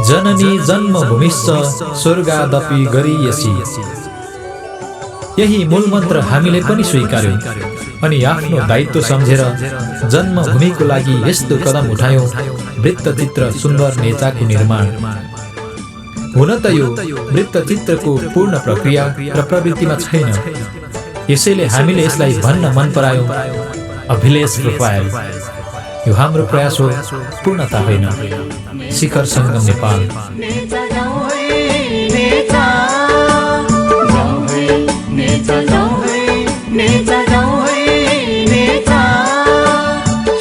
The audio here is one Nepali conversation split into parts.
जननी जन्मभूमिश्च स्वर्गादपि गरीयसी। यही मूल मन्त्र हामीले पनि स्वीकार्यौं अनि आफ्नो दायित्व सम्झेर जन्मभूमिको लागि यस्तो कदम उठायौं, वृत्तचित्र सुन्दर नेचाको निर्माण। हुन त यो वृत्तचित्रको पूर्ण प्रक्रिया र प्रवृत्तिमा छैन, यसैले हामीले यसलाई भन्न मन परायौं अभिलेष प्रोफाइल। यो हाम्रो प्रयास हो, पूर्णता होइन। शिखर सङ्गम नेपाल।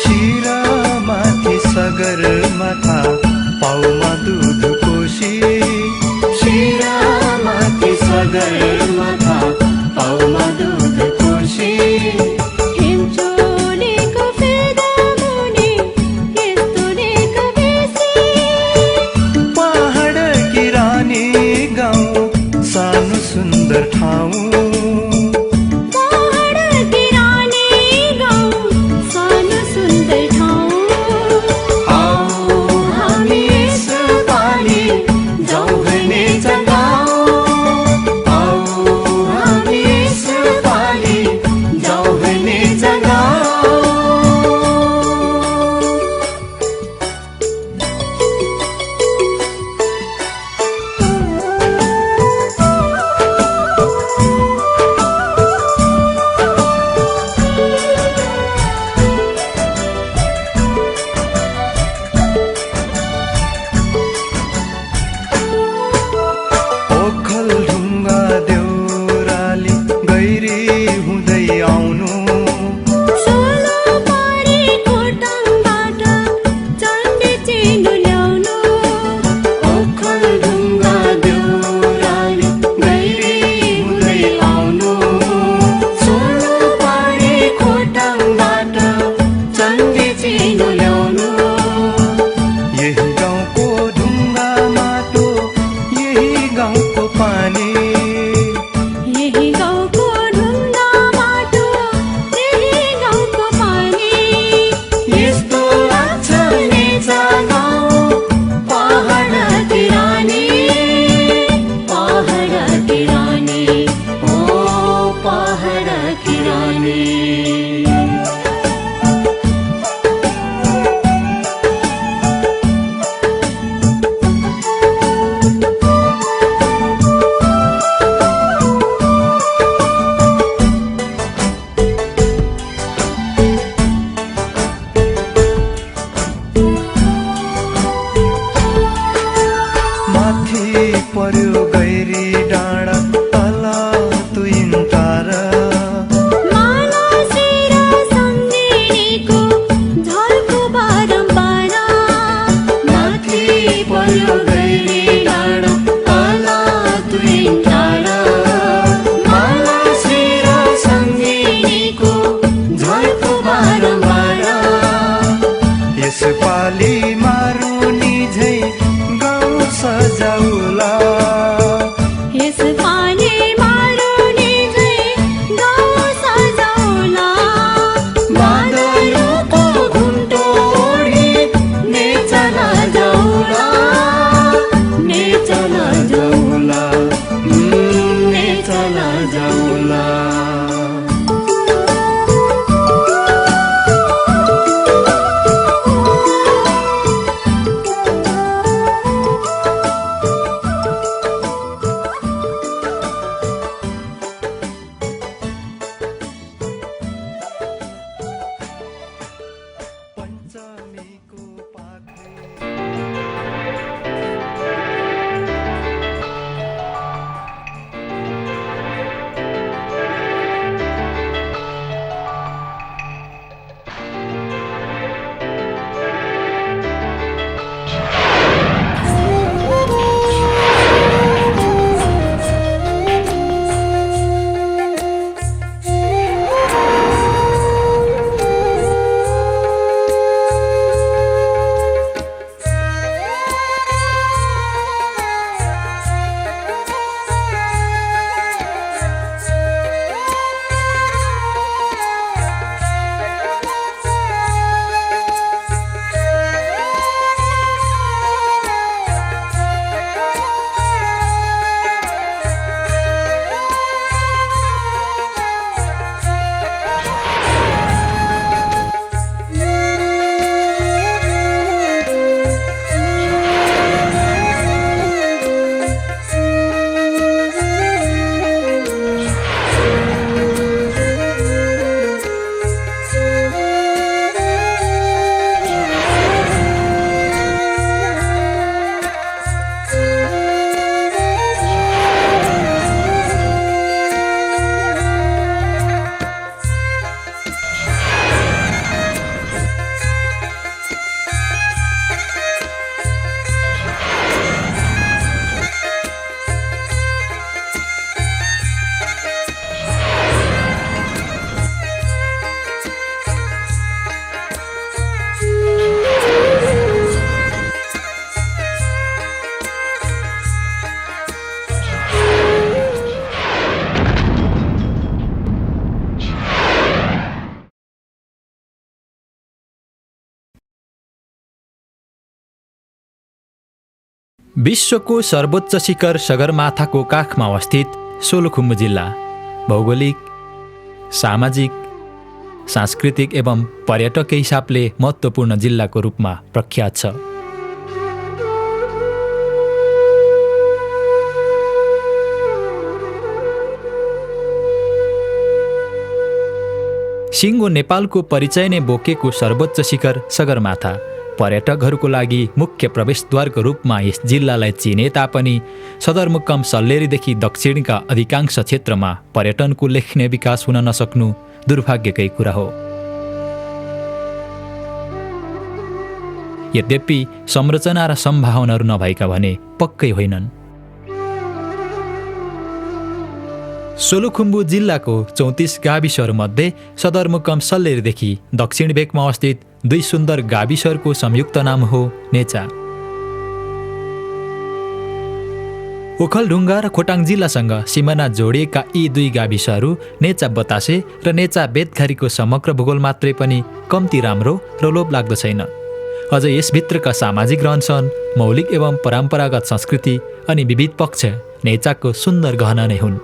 शिरमाथि सगरमाथा पाउमा दुध कोशी, शिरमाथि सगरमाथा पाउमा दुध कोशी। पहाड की रानी गाउँ सानो सुन्दर ठाउँ, विश्वको सर्वोच्च शिखर सगरमाथाको काखमा अवस्थित सोलुखुम्बु जिल्ला भौगोलिक, सामाजिक, सांस्कृतिक एवं पर्यटक हिसाबले महत्त्वपूर्ण जिल्लाको रूपमा प्रख्यात छ। सिङ्गो नेपालको परिचय नै बोकेको सर्वोच्च शिखर सगरमाथा पर्यटकहरूको लागि मुख्य प्रवेशद्वारको रूपमा यस जिल्लालाई चिने तापनि सदरमुकाम सल्लेरीदेखि दक्षिणका अधिकांश क्षेत्रमा पर्यटनको उल्लेखनीय विकास हुन नसक्नु दुर्भाग्यकै कुरा हो। यद्यपि संरचना र सम्भावनाहरू नभएका भने पक्कै होइनन्। सोलुखुम्बु जिल्लाको 34 गाविसहरूमध्ये सदरमुकाम सल्लेरीदेखि दक्षिण भेकमा अवस्थित 2 सुन्दर गाविसहरूको संयुक्त नाम हो नेचा। ओखलढुङ्गा र खोटाङ जिल्लासँग सिमाना जोडिएका यी 2 गाविसहरू नेचा बतासे र नेचा बेतघारीको समग्र भूगोल मात्रै पनि कम्ती राम्रो र लोभलाग्दो छैन। अझ यसभित्रका सामाजिक रहनसहन, मौलिक एवं परम्परागत संस्कृति अनि विविध पक्ष नेचाको सुन्दर गहना नै हुन्।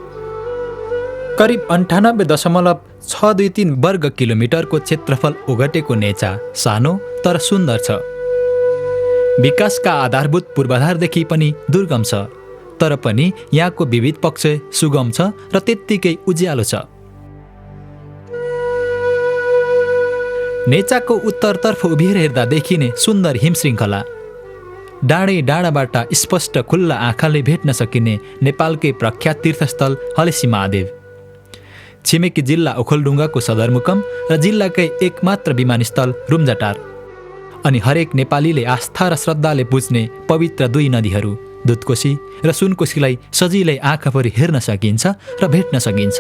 करिब 98.623 वर्ग किलोमिटरको क्षेत्रफल ओगटेको नेचा सानो तर सुन्दर छ। विकासका आधारभूत पूर्वाधारदेखि पनि दुर्गम छ, तर पनि यहाँको विविध पक्ष सुगम छ र त्यत्तिकै उज्यालो छ। नेचाको उत्तरतर्फ उभिएर हेर्दा देखिने सुन्दर हिमश्रृङ्खला, डाँडै डाँडाबाट स्पष्ट खुल्ला आँखाले भेट्न सकिने नेपालकै प्रख्यात तीर्थस्थल हलेसी महादेव, छिमेकी जिल्ला ओखलढुङ्गाको सदरमुकाम र जिल्लाकै एकमात्र विमानस्थल रुम्जाटार, अनि हरेक नेपालीले आस्था र श्रद्धाले बुझ्ने पवित्र 2 नदीहरू दुधकोशी र सुनकोशीलाई सजिलै आँखाभरि हेर्न सकिन्छ र भेट्न सकिन्छ।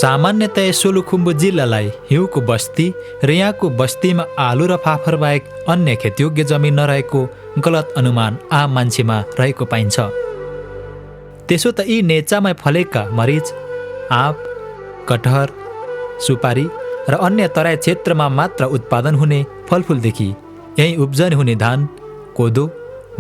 सामान्यतया सोलुखुम्बु जिल्लालाई हिउँको बस्ती र यहाँको बस्तीमा आलु र फाफर बाहेक अन्य खेतयोग्य जमिन नरहेको गलत अनुमान आम मान्छेमा रहेको पाइन्छ। त्यसो त यी नेचामा फलेका मरिच, आँप, कटहर, सुपारी र अन्य तराई क्षेत्रमा मात्र उत्पादन हुने फलफुलदेखि यहीँ उब्जनी हुने धान, कोदो,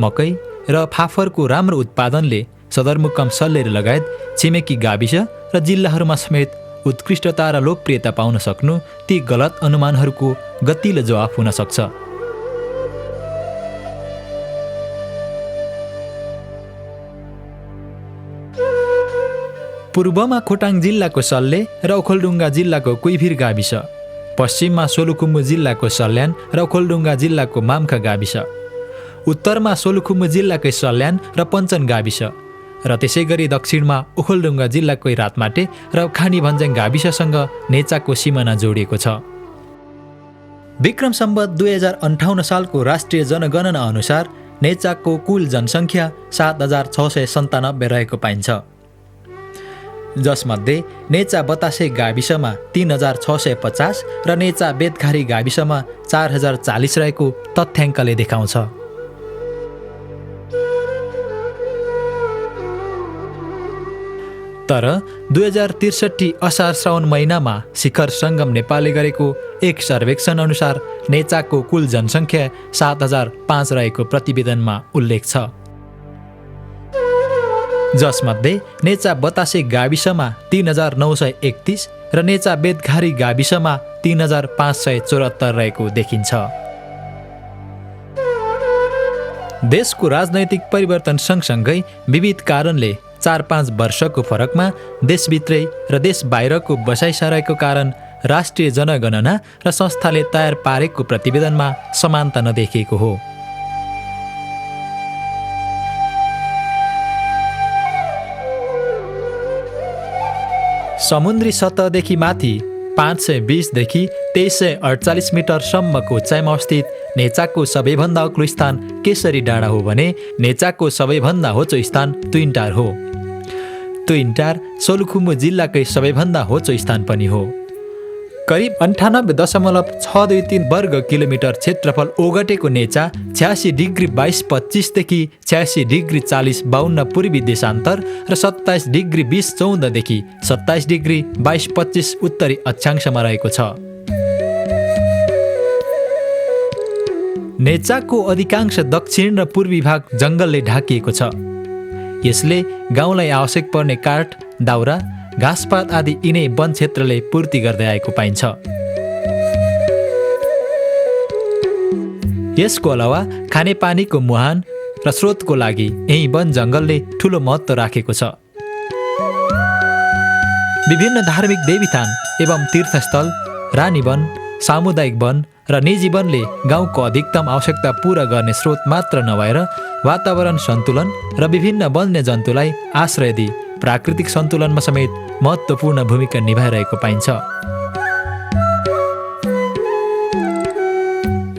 मकै र फाफरको राम्रो उत्पादनले सदरमुकाम सल्लेरी लगायत छिमेकी गाविस र जिल्लाहरूमा समेत उत्कृष्टता र लोकप्रियता पाउन सक्नु ती गलत अनुमानहरूको गतिलो जवाफ हुन सक्छ। पूर्वमा खोटाङ जिल्लाको सल्ले र ओखलढुङ्गा जिल्लाको कुइभिर गाविस, पश्चिममा सोलुखुम्बु जिल्लाको सल्यान र ओखलढुङ्गा जिल्लाको माम्खा गाविस, उत्तरमा सोलुखुम्बु जिल्लाकै सल्यान र पञ्चन गाविस र त्यसै गरी दक्षिणमा ओखलढुङ्गा जिल्लाकै रातमाटे र खानी भन्ज्याङ गाविससँग नेचाको सिमाना जोडिएको छ। विक्रम सम्वत 2058 सालको राष्ट्रिय जनगणना अनुसार नेचाको कुल जनसङ्ख्या 7697 रहेको पाइन्छ, जसमध्ये नेचा बतासे गाविसमा 3650 र नेचा बेतघारी गाविसमा 4040 रहेको तथ्याङ्कले देखाउँछ। तर 2063 असार श्रावण महिनामा शिखर सङ्गम नेपालले गरेको एक सर्वेक्षण अनुसार नेचाको कुल जनसङ्ख्या 7005 रहेको प्रतिवेदनमा उल्लेख छ, जसमध्ये नेचा बतासे गाविसमा 3931 र नेचा बेतघारी गाविसमा 3574 रहेको देखिन्छ। देशको राजनैतिक परिवर्तन सँगसँगै विविध कारणले 4-5 वर्षको फरकमा देशभित्रै र देश बाहिरको बसाइ सरेको कारण राष्ट्रिय जनगणना र संस्थाले तयार पारेको प्रतिवेदनमा समानता नदेखिएको हो। समुद्री सतहदेखि माथि 520 देखि 2348 मिटरसम्मको उचाइमा अवस्थित नेचाको सबैभन्दा अग्लो स्थान केसरी डाँडा हो भने नेचाको सबैभन्दा होचो स्थान तुइनटार हो। तुइनटार सोलुखुम्बु जिल्लाकै सबैभन्दा होचो स्थान पनि हो। करिब 98.623 वर्ग किलोमिटर क्षेत्रफल ओगटेको नेचा 86 डिग्री 22-25 देखि 86 डिग्री 40-52 पूर्वी देशान्तर र 27 डिग्री 20-14 देखि 27 डिग्री 22-25 उत्तरी अक्षांशमा रहेको छ। नेचाको अधिकांश दक्षिण र पूर्वी भाग जङ्गलले ढाकिएको छ। यसले गाउँलाई आवश्यक पर्ने काठ, दाउरा, घाँसपात आदि यिनै वन क्षेत्रले पूर्ति गर्दै आएको पाइन्छ। यसको अलावा खानेपानीको मुहान र स्रोतको लागि यही वन जङ्गलले ठूलो महत्त्व राखेको छ। विभिन्न धार्मिक देवीथान एवं तीर्थस्थल, रानी वन, सामुदायिक वन र निजी वनले गाउँको अधिकतम आवश्यकता पूरा गर्ने स्रोत मात्र नभएर वातावरण सन्तुलन र विभिन्न वन्यजन्तुलाई आश्रय दिई प्राकृतिक सन्तुलनमा समेत महत्त्वपूर्ण भूमिका निभाइरहेको पाइन्छ।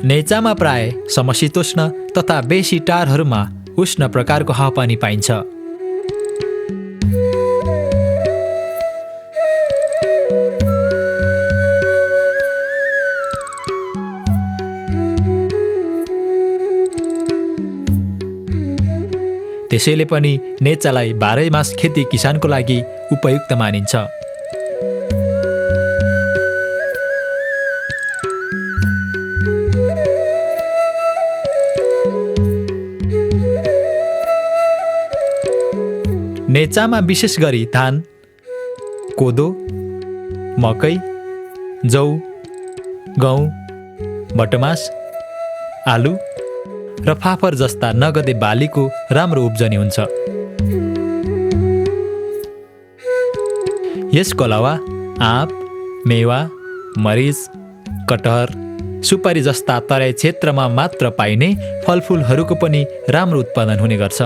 नेचामा प्राय समशीतोष्ण तथा बेसी टारहरूमा उष्ण प्रकारको हावापानी पाइन्छ। त्यसैले पनि नेचालाई बाह्रैमास खेती किसानको लागि उपयुक्त मानिन्छ। नेचामा विशेष गरी धान, कोदो, मकै, जौ, गहुँ, भटमास, आलु र फापर जस्ता नगदे बालीको राम्रो उब्जनी हुन्छ। यसको अलावा आँप, मेवा, मरिच, कटहर, सुपारी जस्ता तराई क्षेत्रमा मात्र पाइने फलफुलहरूको पनि राम्रो उत्पादन हुने गर्छ।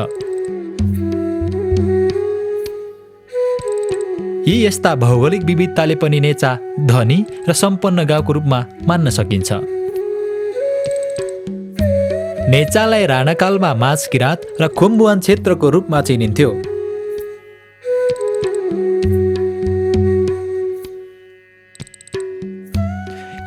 यी यस्ता भौगोलिक विविधताले पनि नेचा धनी र सम्पन्न गाउँको रूपमा मान्न सकिन्छ। नेचालाई राणाकालमा माझ किराँत र खुम्बुआन क्षेत्रको रूपमा चिनिन्थ्यो।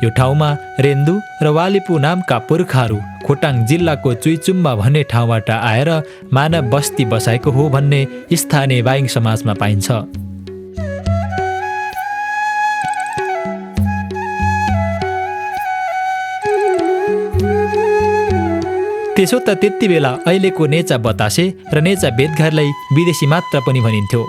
यो ठाउँमा रेन्दु र वालिपु नामका पुर्खाहरू खोटाङ जिल्लाको चुइचुम्बा भन्ने ठाउँबाट आएर मानव बस्ती बसाएको हो भन्ने स्थानीय बाइङ समाजमा पाइन्छ। त्यसो त त्यति बेला अहिलेको नेचा बतासे र नेचा बेदघरलाई विदेशी मात्र पनि भनिन्थ्यो।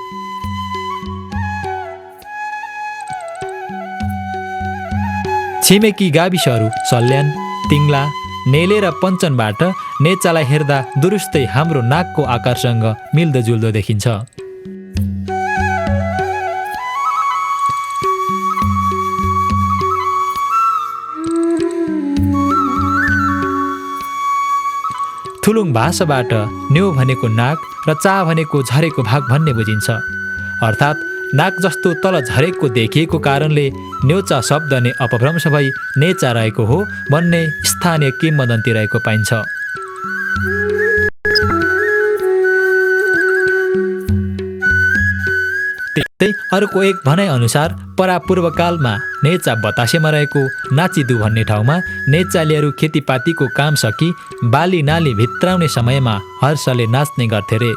छिमेकी गाविसहरू सल्यान, तिङ्ला, नेले र पञ्चनबाट नेचालाई हेर्दा दुरुस्तै हाम्रो नाकको आकारसँग मिल्दोजुल्दो देखिन्छ। थुलुङ भाषाबाट न्यौ भनेको नाक र चा भनेको झरेको भाग भन्ने बुझिन्छ। अर्थात् नाक जस्तो तल झरेको देखिएको कारणले न्यौचा शब्द नै अपभ्रंश भई नेचा रहेको हो भन्ने स्थानीय किम्वदन्ती रहेको पाइन्छ। त्यस्तै अर्को एक भनाइ अनुसार परापूर्वकालमा नेचा बतासेमा रहेको नाचिदु भन्ने ठाउँमा नेचालीहरू खेतीपातीको काम सकि बाली नाली भित्राउने समयमा हर्षले नाच्ने गर्थे रे।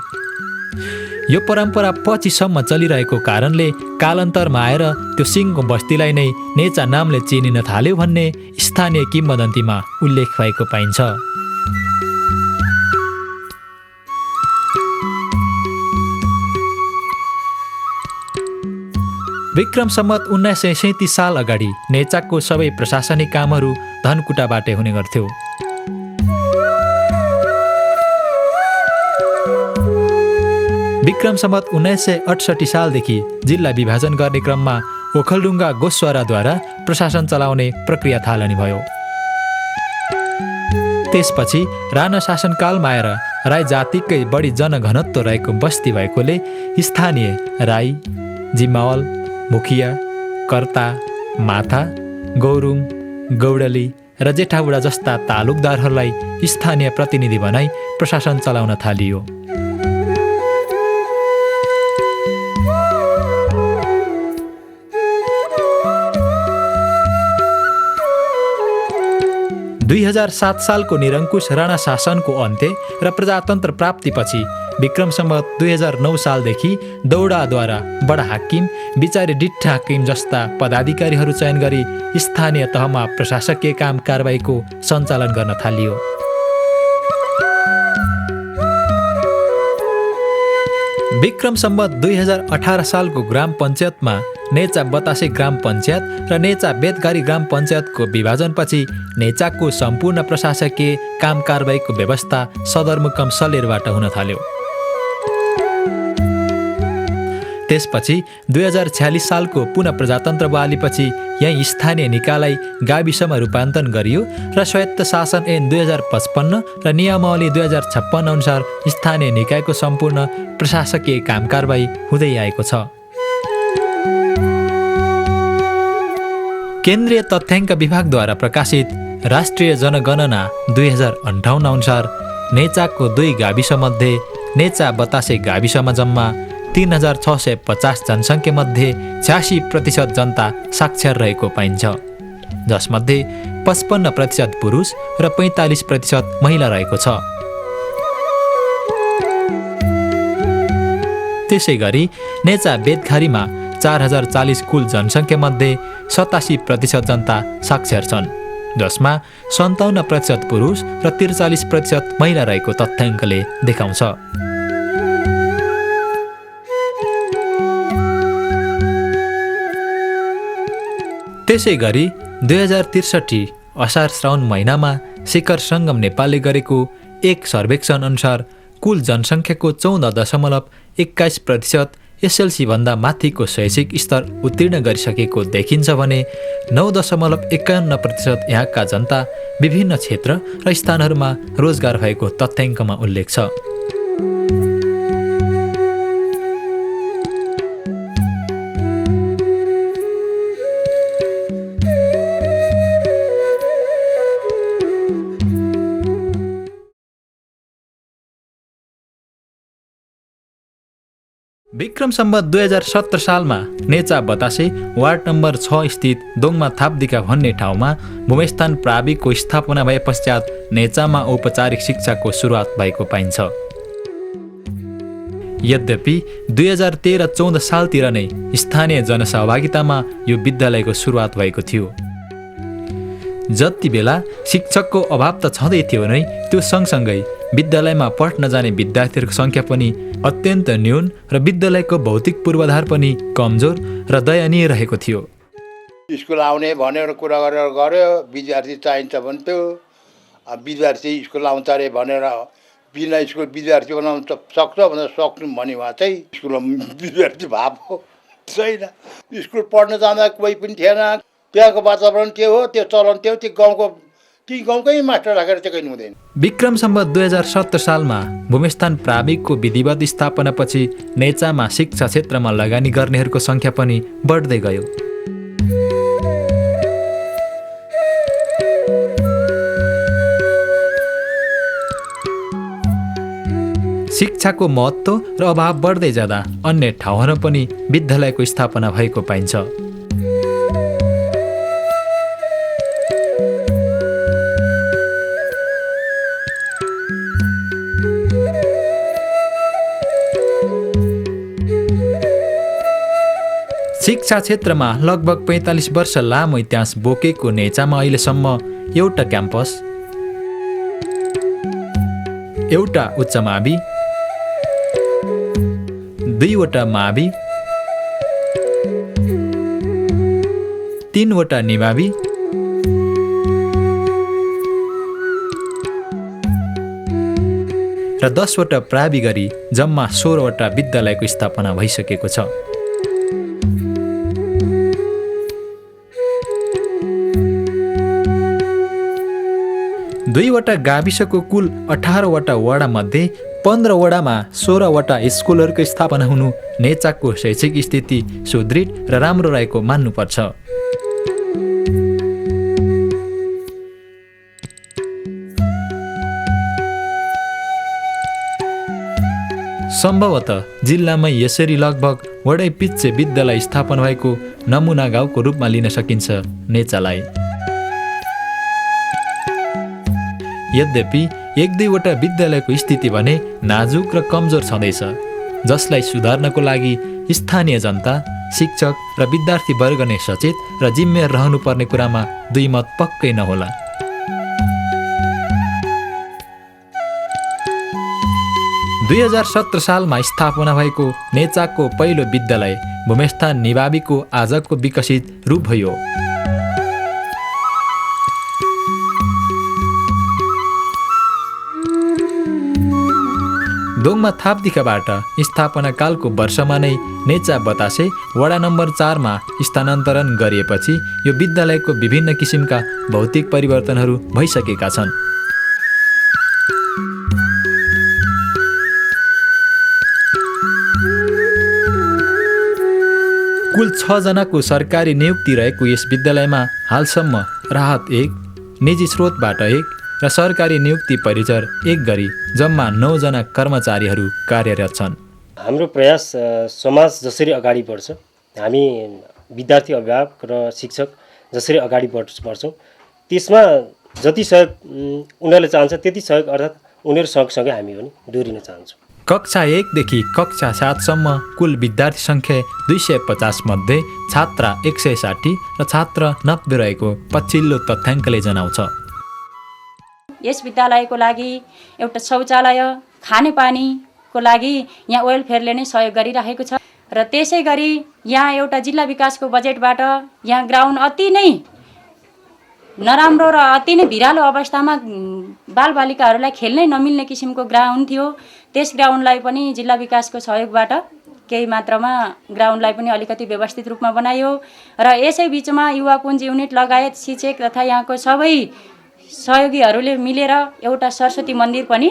यो परम्परा पछिसम्म चलिरहेको कारणले कालान्तरमा आएर त्यो सिङको बस्तीलाई नै नेचा नामले चिनिन थाल्यो भन्ने स्थानीय किम्वदन्तीमा उल्लेख भएको पाइन्छ। विक्रम सम्वत 1937 साल अगाडि नेचाको सबै प्रशासनिक कामहरू धनकुटाबाटै हुने गर्थ्यो। विक्रम सम्वत 1968 सालदेखि जिल्ला विभाजन गर्ने क्रममा ओखलढुङ्गा गोस्वाराद्वारा प्रशासन चलाउने प्रक्रिया थालनी भयो। त्यसपछि राणा शासनकालमा आएर राई जातिकै बढी जनघनत्व रहेको बस्ती भएकोले स्थानीय राई, जिम्मावल, मुखिया, कर्ता, माथा, गौरुङ, गौडली र जेठाबुढा जस्ता तालुकदारहरूलाई स्थानीय प्रतिनिधि बनाई प्रशासन चलाउन थालियो। 2007 सालको निरङ्कुश राणा शासनको अन्त्य र प्रजातन्त्र प्राप्तिपछि विक्रम सम्वत 2009 सालदेखि दौडाद्वारा बडा हाकिम, विचारे डिट्ठा हाकिम जस्ता पदाधिकारीहरू चयन गरी स्थानीय तहमा प्रशासकीय काम कारबाहीको सञ्चालन गर्न थालियो। विक्रम सम्वत 2018 सालको ग्राम पञ्चायतमा नेचा बतासे ग्राम पञ्चायत र नेचा बेतघारी ग्राम पञ्चायतको विभाजनपछि नेचाको सम्पूर्ण प्रशासकीय काम कारबाहीको व्यवस्था सदरमुकाम सलेरबाट हुन थाल्यो। त्यसपछि 2046 सालको पुनः प्रजातन्त्र बहालीपछि यही स्थानीय निकायलाई गाविसमा रूपान्तरण गरियो र स्वायत्त शासन ऐन 2055 र नियमावली 2056 अनुसार स्थानीय निकायको सम्पूर्ण प्रशासकीय काम कारबाही हुँदै आएको छ। केन्द्रीय तथ्याङ्क विभागद्वारा प्रकाशित राष्ट्रिय जनगणना 2058 अनुसार नेचाको 2 गाविसमध्ये नेचा बतासे गाविसमा जम्मा 3650 जनसङ्ख्यामध्ये 86% जनता साक्षर रहेको पाइन्छ, जसमध्ये 55% पुरुष र 45% महिला रहेको छ। त्यसै गरी नेचा बेतघारीमा 4040 कुल जनसङ्ख्यामध्ये 87% जनता साक्षर छन्, जसमा 57% पुरुष र 43% महिला रहेको तथ्याङ्कले देखाउँछ। त्यसै गरी 2063 असार श्रावण महिनामा शिखर सङ्गम नेपालले गरेको एक सर्वेक्षण अनुसार कुल जनसङ्ख्याको 14.21% एसएलसी भन्दा माथिको शैक्षिक स्तर उत्तीर्ण गरिसकेको देखिन्छ भने 9.51% यहाँका जनता विभिन्न क्षेत्र र स्थानहरूमा रोजगार भएको तथ्याङ्कमा उल्लेख छ। विक्रम सम्वत 2017 सालमा नेचा बतासे वार्ड नम्बर 6 स्थित दोङमा थाप्दिका भन्ने ठाउँमा भूमिस्थान प्राविको स्थापना भए पश्चात नेचामा औपचारिक शिक्षाको सुरुवात भएको पाइन्छ। यद्यपि 2013-14 सालतिर नै स्थानीय जनसहभागितामा यो विद्यालयको सुरुवात भएको थियो। जति बेला शिक्षकको अभाव त छँदै थियो नै, त्यो सँगसँगै विद्यालयमा पढ्न जाने विद्यार्थीहरूको सङ्ख्या पनि अत्यन्त न्यून र विद्यालयको भौतिक पूर्वाधार पनि कमजोर र दयनीय रहेको थियो। स्कुल आउने भनेर कुरा गरेर गऱ्यो, विद्यार्थी चाहिन्छ भन्थ्यो, विद्यार्थी स्कुल आउँछ अरे भनेर बिना स्कुल विद्यार्थी बनाउनु सक्छ भनेर सक्नु भने उहाँ चाहिँ स्कुलमा विद्यार्थी भएको छैन। स्कुल पढ्न जाँदा कोही पनि थिएन, त्यहाँको वातावरण के हो, त्यो चलन त्यो गाउँकै मास्टर राखेर चाहिँ कहीँ हुँदैन। विक्रम सम्वत 2017 सालमा भूमिस्थान प्राविको विधिवत स्थापनापछि नेचामा शिक्षा क्षेत्रमा लगानी गर्नेहरूको सङ्ख्या पनि बढ्दै गयो। शिक्षाको महत्त्व र अभाव बढ्दै जाँदा अन्य ठाउँहरूमा पनि विद्यालयको स्थापना भएको पाइन्छ। शिक्षा क्षेत्रमा लगभग 45 वर्ष लामो इतिहास बोकेको नेचामा अहिलेसम्म एउटा क्याम्पस, एउटा उच्च मावि, 2वटा मावि, 3वटा निमावि र 10वटा प्रावि गरी जम्मा 16वटा विद्यालयको स्थापना भइसकेको छ। दुईवटा गाविसको कुल 18वटा वडामध्ये 15 वडामा 16वटा स्कुलहरूको स्थापना हुनु नेचाको शैक्षिक स्थिति सुदृढ र राम्रो रहेको मान्नुपर्छ। सम्भवतः जिल्लामै यसरी लगभग वडै पिच्छे विद्यालय स्थापना भएको नमुना गाउँको रूपमा लिन सकिन्छ नेचालाई। यद्यपि 1-2वटा विद्यालयको स्थिति भने नाजुक र कमजोर छँदैछ, जसलाई सुधार्नको लागि स्थानीय जनता, शिक्षक र विद्यार्थी वर्ग नै सचेत र जिम्मेवार रहनुपर्ने कुरामा दुई मत पक्कै नहोला। 2017 सालमा स्थापना भएको नेचाको पहिलो विद्यालय भूमेस्थान निवाबीको आजको विकसित रूप हो। दोङमा थापदिखाबाट स्थापना कालको वर्षमा नै नेचा बतासे वडा नम्बर 4मा स्थानान्तरण गरिएपछि यो विद्यालयको विभिन्न किसिमका भौतिक परिवर्तनहरू भइसकेका छन्। कुल 6 जनाको सरकारी नियुक्ति रहेको यस विद्यालयमा हालसम्म राहत 1, निजी स्रोतबाट 1 र सरकारी नियुक्ति परिचर 1 गरी जम्मा 9 जना कर्मचारीहरू कार्यरत छन्। हाम्रो प्रयास समाज जसरी अगाडि बढ्छ, हामी विद्यार्थी, अभिभावक र शिक्षक जसरी अगाडि बढ्छौँ, त्यसमा जति सहयोग उनीहरूले चाहन्छ त्यति सहयोग अर्थात् उनीहरू सँगसँगै हामी पनि डोरिन चाहन्छौँ। कक्षा 1 देखि कक्षा 7 सम्म कुल विद्यार्थी सङ्ख्या 250 मध्ये छात्रा 160 र छात्र 90 रहेको पछिल्लो तथ्याङ्कले जनाउँछ। यस विद्यालयको लागि एउटा शौचालय, खानेपानीको लागि यहाँ वेलफेयरले नै सहयोग गरिरहेको छ र त्यसै गरी यहाँ एउटा जिल्ला विकासको बजेटबाट यहाँ ग्राउन्ड अति नै नराम्रो र अति नै भिरालो अवस्थामा बालबालिकाहरूलाई खेल्नै नमिल्ने किसिमको ग्राउन्ड थियो। त्यस ग्राउन्डलाई पनि जिल्ला विकासको सहयोगबाट केही मात्रामा ग्राउन्डलाई पनि अलिकति व्यवस्थित रूपमा बनायो र यसै बिचमा युवा पुञ्ज युनिट लगायत शिक्षक तथा यहाँको सबै सहयोगीहरूले मिलेर एउटा सरस्वती मन्दिर पनि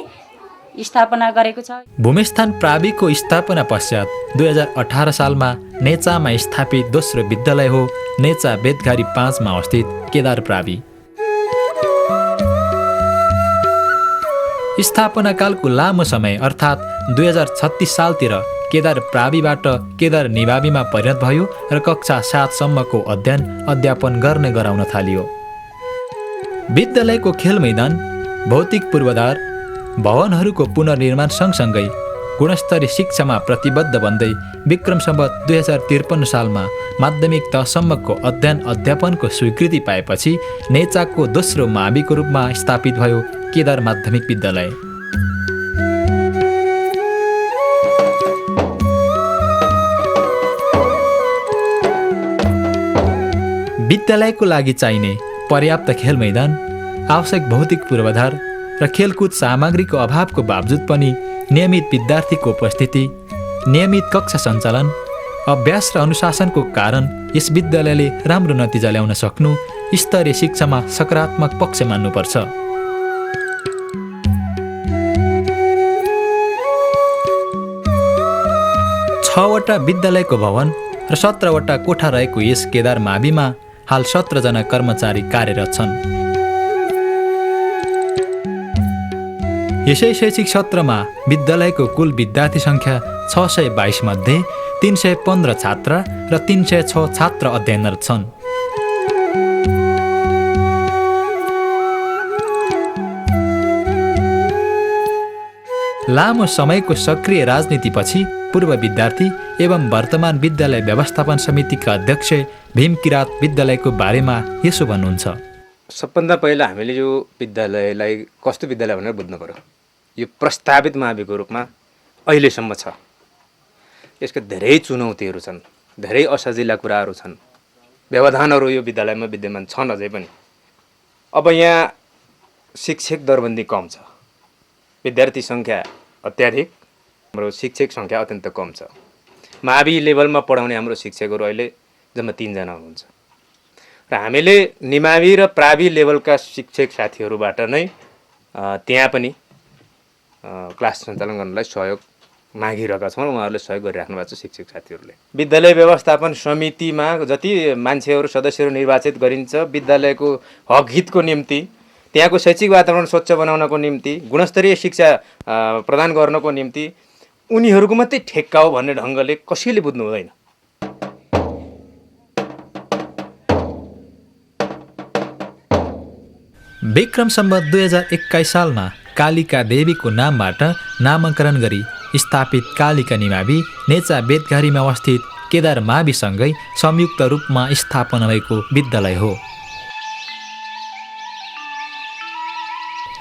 स्थापना गरेको छ। भूमेस्थान प्राविको स्थापना पश्चात 2018 सालमा नेचामा स्थापित दोस्रो विद्यालय हो नेचा बेतघारी 5मा अवस्थित केदार प्रावि। स्थापना कालको लामो समय अर्थात् 2036 सालतिर केदार प्राविबाट केदार निवाबीमा परिणत भयो र कक्षा 7 सम्मको अध्ययन अध्यापन गर्ने गराउन थालियो। विद्यालयको खेल मैदान, भौतिक पूर्वाधार, भवनहरूको पुनर्निर्माण सँगसँगै गुणस्तरीय शिक्षामा प्रतिबद्ध बन्दै विक्रम सम्वत 2053 सालमा माध्यमिक तहसम्मको अध्ययन अध्यापनको स्वीकृति पाएपछि नेचाको दोस्रो माविको रूपमा स्थापित भयो केदार माध्यमिक विद्यालय। विद्यालयको लागि चाहिने पर्याप्त खेल मैदान, आवश्यक भौतिक पूर्वाधार र खेलकुद सामग्रीको अभावको बावजुद पनि नियमित विद्यार्थीको उपस्थिति, नियमित कक्षा सञ्चालन, अभ्यास र अनुशासनको कारण यस विद्यालयले राम्रो नतिजा ल्याउन सक्नु स्तरीय शिक्षामा सकारात्मक पक्ष मान्नुपर्छ। छवटा विद्यालयको भवन र 17वटा कोठा रहेको यस केदार माविमा हाल 17 जना कर्मचारी कार्यरत छन्। यसै शैक्षिक सत्रमा विद्यालयको कुल विद्यार्थी सङ्ख्या 622 मध्ये 315 छात्रा र 306 छात्र अध्ययनरत छन्। लामो समयको सक्रिय राजनीतिपछि पूर्व विद्यार्थी एवं वर्तमान विद्यालय व्यवस्थापन समितिका अध्यक्ष भीम किरात विद्यालयको बारेमा यसो भन्नुहुन्छ। सबभन्दा पहिला हामीले यो विद्यालयलाई कस्तो विद्यालय भनेर बुझ्नु पर्यो। यो प्रस्तावित माविको रूपमा अहिलेसम्म छ। यसका धेरै चुनौतीहरू छन्, धेरै असजिला कुराहरू छन्, व्यवधानहरू यो विद्यालयमा विद्यमान छन् अझै पनि। अब यहाँ शिक्षक दरबन्दी कम छ, विद्यार्थी सङ्ख्या अत्याधिक, हाम्रो शिक्षक सङ्ख्या अत्यन्त कम छ। मावि लेभलमा पढाउने हाम्रो शिक्षकहरू अहिले जम्मा 3 जना हुनुहुन्छ र हामीले निमावि र प्रावि लेभलका शिक्षक साथीहरूबाट नै त्यहाँ पनि क्लास सञ्चालन गर्नलाई सहयोग मागिरहेका छौँ। उहाँहरूले सहयोग गरिराख्नु भएको छ शिक्षक साथीहरूले। विद्यालय व्यवस्थापन समितिमा जति मान्छेहरू सदस्यहरू निर्वाचित गरिन्छ विद्यालयको हक हितको निम्ति, त्यहाँको शैक्षिक वातावरण स्वच्छ बनाउनको निम्ति, गुणस्तरीय शिक्षा प्रदान गर्नको निम्ति उनीहरूको मात्रै ठेक्का हो भन्ने ढङ्गले कसैले बुझ्नु हुँदैन। विक्रम सम्वत 2021 सालमा कालिका देवीको नामबाट नामाकरण गरी स्थापित कालिका निमावि नेचा बेतघारीमा अवस्थित केदार माविसँगै संयुक्त रूपमा स्थापना भएको विद्यालय हो।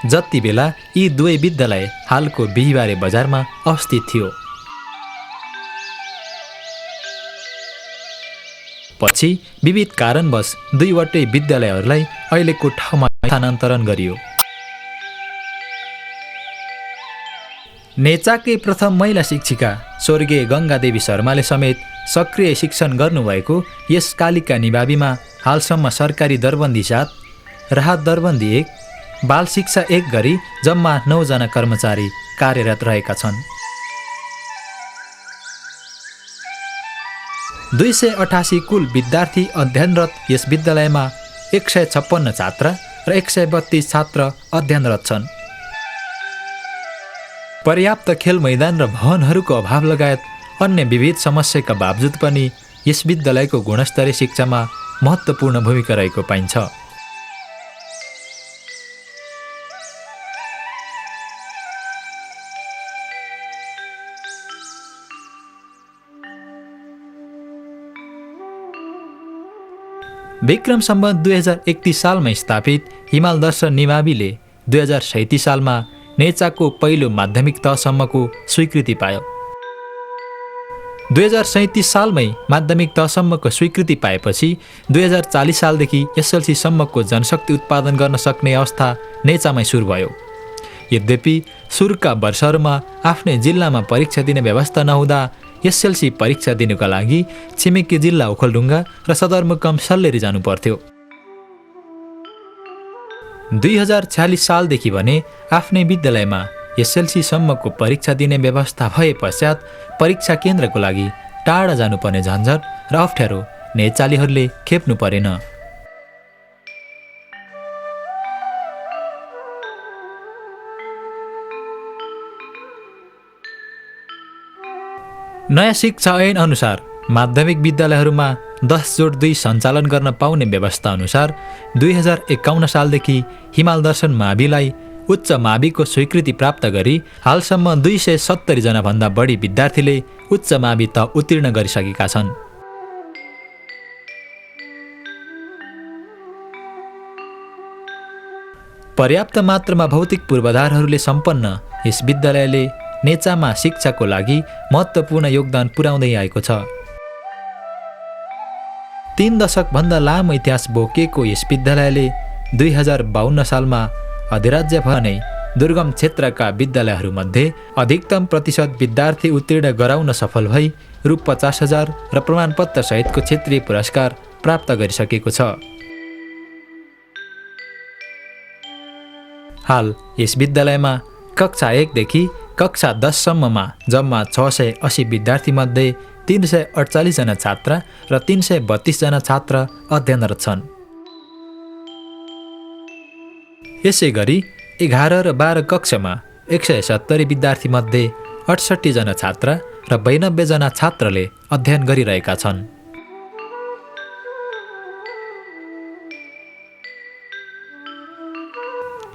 जति बेला यी दुवै विद्यालय हालको बिहिबारे बजारमा अवस्थित थियो। पछि विविध कारणवश दुईवटै विद्यालयहरूलाई अहिलेको ठाउँमा स्थानान्तरण गरियो। नेचाकै प्रथम महिला शिक्षिका स्वर्गीय गङ्गादेवी शर्माले समेत सक्रिय शिक्षण गर्नुभएको यस कालिका निमाविमा हालसम्म सरकारी दरबन्दी 7, राहत दरबन्दी 1, बाल शिक्षा 1 गरी जम्मा 9 जना कर्मचारी कार्यरत रहेका छन्। 288 कुल विद्यार्थी अध्ययनरत यस विद्यालयमा 156 छात्रा र 132 छात्र अध्ययनरत छन्। पर्याप्त खेल मैदान र भवनहरूको अभाव लगायत अन्य विविध समस्याका बावजुद पनि यस विद्यालयको गुणस्तरीय शिक्षामा महत्त्वपूर्ण भूमिका रहेको पाइन्छ। विक्रम सम्वत 2031 सालमा स्थापित हिमाल दर्शन निमाविले 2037 सालमा नेचाको पहिलो माध्यमिक तहसम्मको स्वीकृति पायो। 2037 सालमै माध्यमिक तहसम्मको स्वीकृति पाएपछि 2040 सालदेखि एसएलसी सम्मको जनशक्ति उत्पादन गर्न सक्ने अवस्था नेचामै सुरु भयो। यद्यपि सुरुका वर्षहरूमा आफ्नै जिल्लामा परीक्षा दिने व्यवस्था नहुँदा एसएलसी परीक्षा दिनुका लागि छिमेकी जिल्ला ओखलढुङ्गा र सदरमुकाम सल्लेरी जानु पर्थ्यो। 2046 सालदेखि भने आफ्नै विद्यालयमा एसएलसी सम्मको परीक्षा दिने व्यवस्था भए पश्चात परीक्षा केन्द्रको लागि टाढा जानुपर्ने झन्झट र अप्ठ्यारो नेचालीहरूले खेप्नु परेन। नयाँ शिक्षा ऐन अनुसार माध्यमिक विद्यालयहरूमा 10+2 सञ्चालन गर्न पाउने व्यवस्था अनुसार 2051 सालदेखि हिमाल दर्शन माविलाई उच्च माविको स्वीकृति प्राप्त गरी हालसम्म 270 जनाभन्दा बढी विद्यार्थीले उच्च मावि तह उत्तीर्ण गरिसकेका छन्। पर्याप्त मात्रामा भौतिक पूर्वाधारहरूले सम्पन्न यस विद्यालयले नेचामा शिक्षाको लागि महत्त्वपूर्ण योगदान पुर्याउँदै आएको छ। 3 दशकभन्दा लामो इतिहास बोकेको यस विद्यालयले 2052 सालमा अधिराज्य भने दुर्गम क्षेत्रका विद्यालयहरूमध्ये अधिकतम प्रतिशत विद्यार्थी उत्तीर्ण गराउन सफल भई रु 50,000 र प्रमाणपत्र सहितको क्षेत्रीय पुरस्कार प्राप्त गरिसकेको छ। हाल यस विद्यालयमा कक्षा 1 देखि कक्षा 10 सम्ममा जम्मा 680 विद्यार्थीमध्ये 348 जना छात्रा र 332 जना छात्र अध्ययनरत छन्। यसै गरी 11 र 12 कक्षामा 170 विद्यार्थीमध्ये 68 जना छात्रा र 92 जना छात्रले अध्ययन गरिरहेका छन्।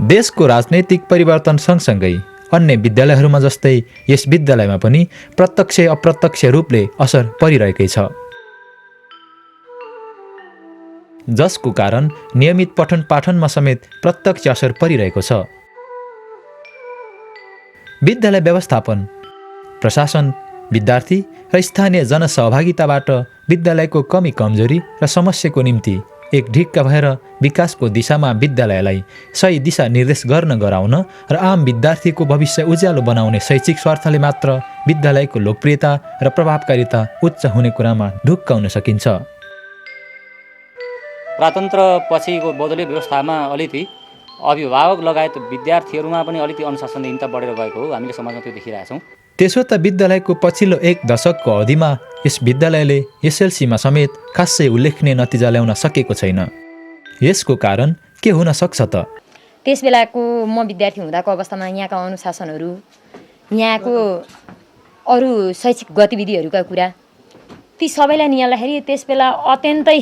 देशको राजनैतिक परिवर्तन सँगसँगै अन्य विद्यालयहरूमा जस्तै यस विद्यालयमा पनि प्रत्यक्ष अप्रत्यक्ष रूपले असर परिरहेकै छ, जसको कारण नियमित पठन पाठनमा समेत प्रत्यक्ष असर परिरहेको छ। विद्यालय व्यवस्थापन, प्रशासन, विद्यार्थी र स्थानीय जनसहभागिताबाट विद्यालयको कमी कमजोरी र समस्याको निम्ति एक ढिक्का भएर विकासको दिशामा विद्यालयलाई सही दिशा निर्देश गर्न गराउन र आम विद्यार्थीको भविष्य उज्यालो बनाउने शैक्षिक स्वार्थले मात्र विद्यालयको लोकप्रियता र प्रभावकारिता उच्च हुने कुरामा ढुक्क हुन सकिन्छ। प्रातन्त्र पछिको बदली व्यवस्थामा अलिकति अभिभावक लगायत विद्यार्थीहरूमा पनि अलिकति अनुशासनहीनता बढेर गएको हो, हामीले समाजमा त्यो देखिरहेछौँ। त्यसो त विद्यालयको पछिल्लो 1 दशकको अवधिमा यस विद्यालयले एसएलसीमा समेत खासै उल्लेखनीय नतिजा ल्याउन सकेको छैन। यसको कारण के हुन सक्छ त? त्यस बेलाको म विद्यार्थी हुँदाको अवस्थामा यहाँका अनुशासनहरू, यहाँको अरू शैक्षिक गतिविधिहरूका कुरा ती सबैलाई निहाल्दाखेरि त्यस बेला अत्यन्तै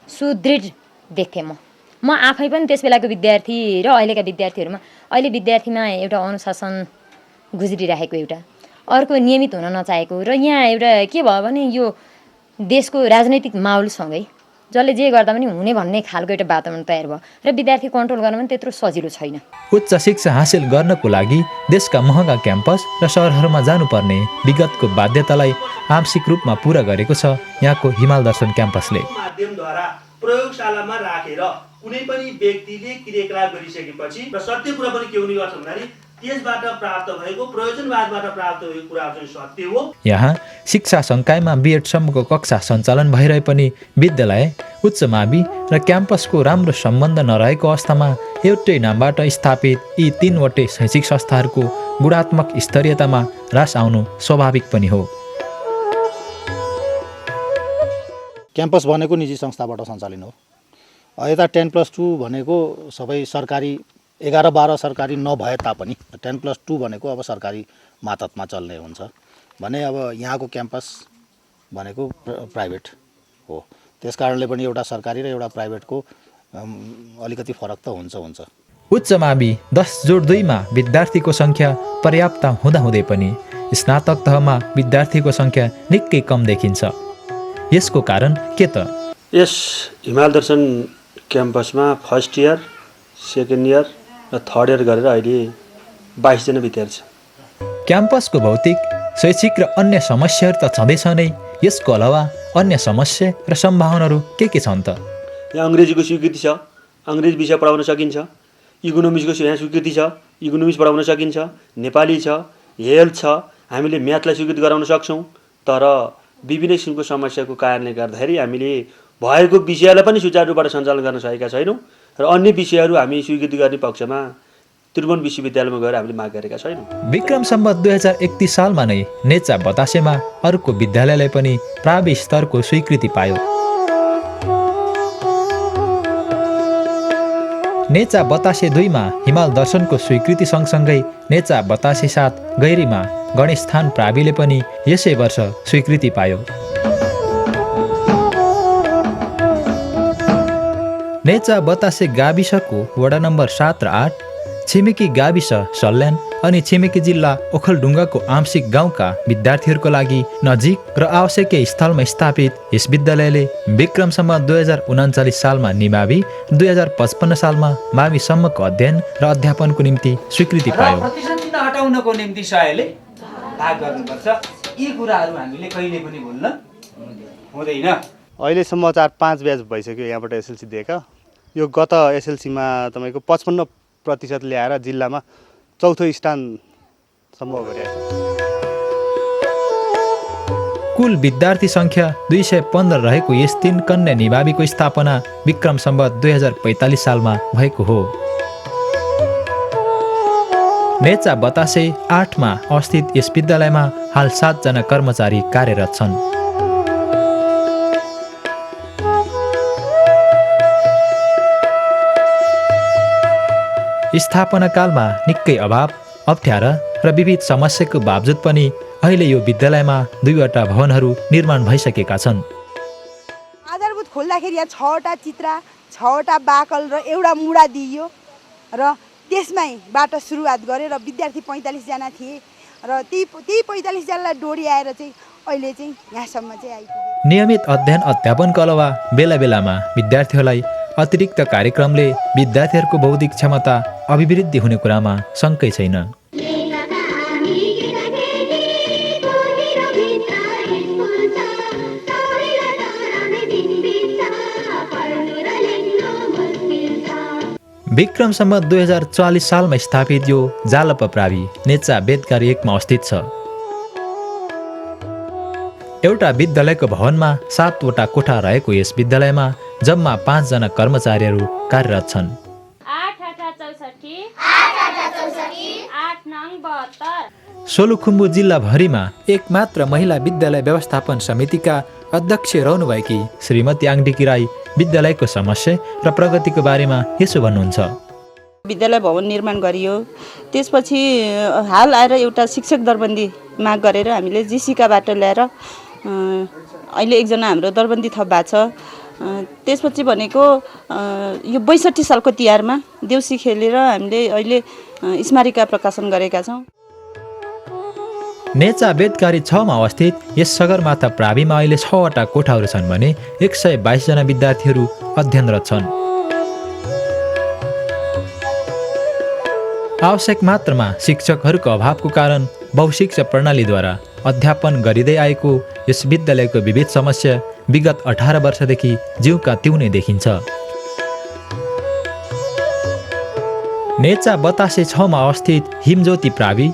सुदृढ देखेँ म। म आफै पनि त्यस बेलाको विद्यार्थी र अहिलेका विद्यार्थीहरूमा अहिले विद्यार्थीमा एउटा अनुशासन गुज्रिरहेको एउटा अर्को नियमित हुन नचाहेको र यहाँ एउटा के भयो भने यो देशको राजनैतिक माहौलसँगै जसले जे गर्दा पनि हुने भन्ने खालको एउटा वातावरण तयार भयो र विद्यार्थी कन्ट्रोल गर्न पनि त्यत्रो सजिलो छैन। उच्च शिक्षा हासिल गर्नको लागि देशका महँगा क्याम्पस र सहरहरूमा जानुपर्ने विगतको बाध्यतालाई आंशिक रूपमा पूरा गरेको छ यहाँको हिमाल दर्शन क्याम्पसले। माध्यमद्वारा प्रयोगशालामा राखेर कुनै पनि व्यक्तिले क्रियाकलाप गरिसकेपछि र सत्य कुरा पनि के हुने गर्छ भन्दाखेरि त्यसबाट प्राप्त भएको प्रयोजनवादबाट प्राप्त भएको कुरा चाहिँ सत्य हो। यहाँ शिक्षा संकायमा बिएडसम्मको कक्षा सञ्चालन भइरहे पनि विद्यालय उच्च मावि र क्याम्पसको राम्रो सम्बन्ध नरहेको अवस्थामा एउटै नामबाट स्थापित यी 3वटै शैक्षिक संस्थाहरूको गुणात्मक स्तरीयतामा ह्रास आउनु स्वाभाविक पनि हो। क्याम्पस भनेको निजी संस्थाबाट सञ्चालन हो। यता 10+2 भनेको सबै सरकारी 11-12 सरकारी नभए तापनि 10+2 भनेको अब सरकारी मातहतमा चल्ने हुन्छ भने अब यहाँको क्याम्पस भनेको प्राइभेट हो। त्यस कारणले पनि एउटा सरकारी र एउटा प्राइभेटको अलिकति फरक त हुन्छ। उच्च मावि 10+2 मा विद्यार्थीको सङ्ख्या पर्याप्त हुँदाहुँदै पनि स्नातक तहमा विद्यार्थीको सङ्ख्या निकै कम देखिन्छ। यसको कारण के त? यस हिमाल दर्शन क्याम्पसमा फर्स्ट इयर, सेकेन्ड इयर र थर्ड इयर गरेर अहिले 22 जना विद्यार्थी छ। क्याम्पसको भौतिक, शैक्षिक र अन्य समस्याहरू त छँदैछ नै, यसको अलावा अन्य समस्या र सम्भावनाहरू के छन् त? यहाँ अङ्ग्रेजीको स्वीकृति छ, अङ्ग्रेजी विषय पढाउन सकिन्छ। इकोनोमिक्सको यहाँ स्वीकृति छ, इकोनोमिक्स पढाउन सकिन्छ। नेपाली छ, हेल्थ छ, हामीले म्याथलाई स्वीकृति गराउन सक्छौँ। तर विभिन्न किसिमको समस्याको कारणले गर्दाखेरि हामीले भएको विषयलाई पनि सुचारू रूपबाट सञ्चालन गर्न सकेका छैनौँ र अन्य विषयहरू हामी स्वीकृति गर्ने पक्षमा त्रिभुवन विश्वविद्यालयमा गएर हामीले माग गरेका छैनौँ। विक्रम सम्वत 2031 सालमा नै नेचा बतासेमा अर्को विद्यालयलाई पनि प्रावि स्तरको स्वीकृति पायो। नेचा बतासे 2 मा हिमाल दर्शनको स्वीकृति सँगसँगै नेचा बतासे 7 गैरीमा गणेशस्थान प्राविले पनि यसै वर्ष स्वीकृति पायो। नेचा बतासे गाविसको वडा नम्बर 7 र 8, छिमेकी गाविस सल्यान अनि छिमेकी जिल्ला ओखलढुङ्गाको आंशिक गाउँका विद्यार्थीहरूको लागि नजिक र आवश्यक स्थलमा स्थापित यस विद्यालयले विक्रम सम्वत 2039 सालमा निमावि, 2055 सालमा माविसम्मको अध्ययन र अध्यापनको निम्ति स्वीकृति पायो। प्रतिसन्धि हटाउनको निम्ति सहयोगले भाग गर्नुपर्छ। यी कुराहरू हामीले कहिले पनि भुल्न हुँदैन। अहिलेसम्म 4-5 ब्याच भइसक्यो यहाँबाट एसएलसी दिएका। यो गत एसएलसीमा तपाईँको 55% ल्याएर जिल्लामा चौथो स्थानसम्म गरे। कुल विद्यार्थी सङ्ख्या 215 रहेको यस 3 कन्या निमाविको स्थापना विक्रम सम्वत 2045 सालमा भएको हो। नेचा बतासे 8 मा अवस्थित यस विद्यालयमा हाल 7 जना कर्मचारी कार्यरत छन्। स्थापना कालमा निकै अभाव, अप्ठ्यारा र विविध समस्याको बावजुद पनि अहिले यो विद्यालयमा 2वटा भवनहरू निर्माण भइसकेका छन्। आधारभूत खोल्दाखेरि यहाँ 6वटा चित्रा, 6वटा बाकल र एउटा मुढा दिइयो र त्यसमैबाट सुरुवात गरे र विद्यार्थी 45 जना थिए र ती 45 जनालाई डोरी आएर चाहिँ अहिले चाहिँ यहाँसम्म चाहिँ आइपुगे। नियमित अध्ययन अध्यापनको अलावा बेला बेलामा विद्यार्थीहरूलाई अतिरिक्त कार्यक्रमले विद्यार्थीहरूको बौद्धिक क्षमता अभिवृद्धि हुने कुरामा शङ्कै छैन। विक्रम सम्वत 2044 सालमा स्थापित यो जालपा प्रावि नेचा बेदकार 1 मा अवस्थित छ। एउटा विद्यालयको भवनमा 7वटा कोठा रहेको यस विद्यालयमा जम्मा 5 जना कर्मचारीहरू कार्यरत छन्। 8 सोलुखुम्बु जिल्लाभरिमा एकमात्र महिला विद्यालय व्यवस्थापन समितिका अध्यक्ष रहनुभएकी श्रीमती आङडिकी राई विद्यालयको समस्या र प्रगतिको बारेमा यसो भन्नुहुन्छ। विद्यालय भवन निर्माण गरियो, त्यसपछि हाल आएर एउटा शिक्षक दरबन्दी माग गरेर हामीले जिसिकाबाट ल्याएर अहिले एकजना हाम्रो दरबन्दी थप भएको छ त्यसपछि भनेको यो 62 सालको तिहारमा देउसी खेलेर हामीले अहिले स्मारिका प्रकाशन गरेका छौँ। नेचा बेदकारी 6 मा अवस्थित यस सगरमाथा प्राविमा अहिले 6 वटा कोठाहरू छन् भने 122 जना विद्यार्थीहरू अध्ययनरत छन्। आवश्यक मात्रामा शिक्षकहरूको अभावको कारण बहुशिक्षा प्रणालीद्वारा अध्यापन गरिँदै आएको यस विद्यालयको विविध समस्या विगत 18 वर्षदेखि जिउका त्यौ नै देखिन्छ। नेचा बतासे 6 मा अवस्थित हिमज्योति प्रावि,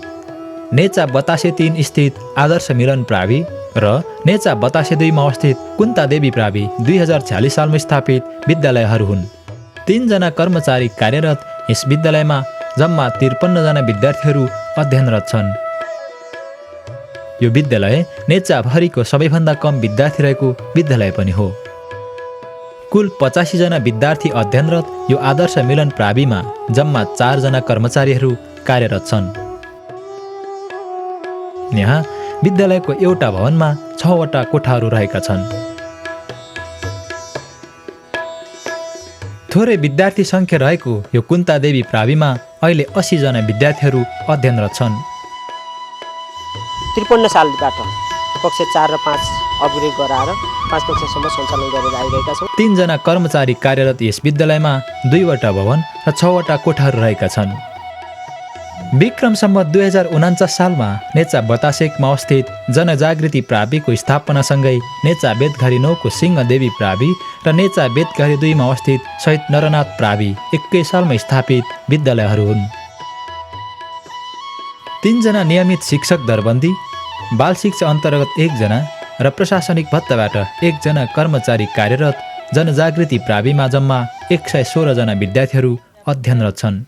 नेचा बतासे 3 स्थित आदर्श मिलन प्रावि र नेचा बतासे 2 मा अवस्थित कुन्तादेवी प्रावि 2046 सालमा स्थापित विद्यालयहरू हुन्। 3 जना कर्मचारी कार्यरत यस विद्यालयमा जम्मा 53 जना विद्यार्थीहरू अध्ययनरत छन्। यो विद्यालय नेचाभरिको सबैभन्दा कम विद्यार्थी रहेको विद्यालय पनि हो। कुल 85 जना विद्यार्थी अध्ययनरत यो आदर्श मिलन प्राविमा जम्मा 4 जना कर्मचारीहरू कार्यरत छन्। यहाँ विद्यालयको एउटा भवनमा 6 वटा कोठाहरू रहेका छन्। थोरै विद्यार्थी सङ्ख्या रहेको यो कुन्तादेवी प्राविमा अहिले 80 जना विद्यार्थीहरू अध्ययनरत छन्। 53 सालबाट कक्षा 4 र 5 अपग्रेड गराएर 5 कक्षासम्म सञ्चालन गरेर आइरहेका छौँ। 3 जना कर्मचारी कार्यरत यस विद्यालयमा 2 वटा भवन र 6 वटा कोठाहरू रहेका छन्। विक्रम सम्वत 2049 सालमा नेचा बतासेकमा अवस्थित जनजागृति प्राविको स्थापनासँगै नेचा बेदघारी 9 को सिंहदेवी प्रावि र नेचा बेदघारी 2 मा अवस्थित शहीद नरनाथ प्रावि 21 सालमा स्थापित विद्यालयहरू हुन्। 3 जना नियमित शिक्षक दरबन्दी, बाल शिक्षा अन्तर्गत 1 जना र प्रशासनिक भत्ताबाट 1 जना कर्मचारी कार्यरत जनजागृति प्राविमा जम्मा 116 जना विद्यार्थीहरू अध्ययनरत छन्।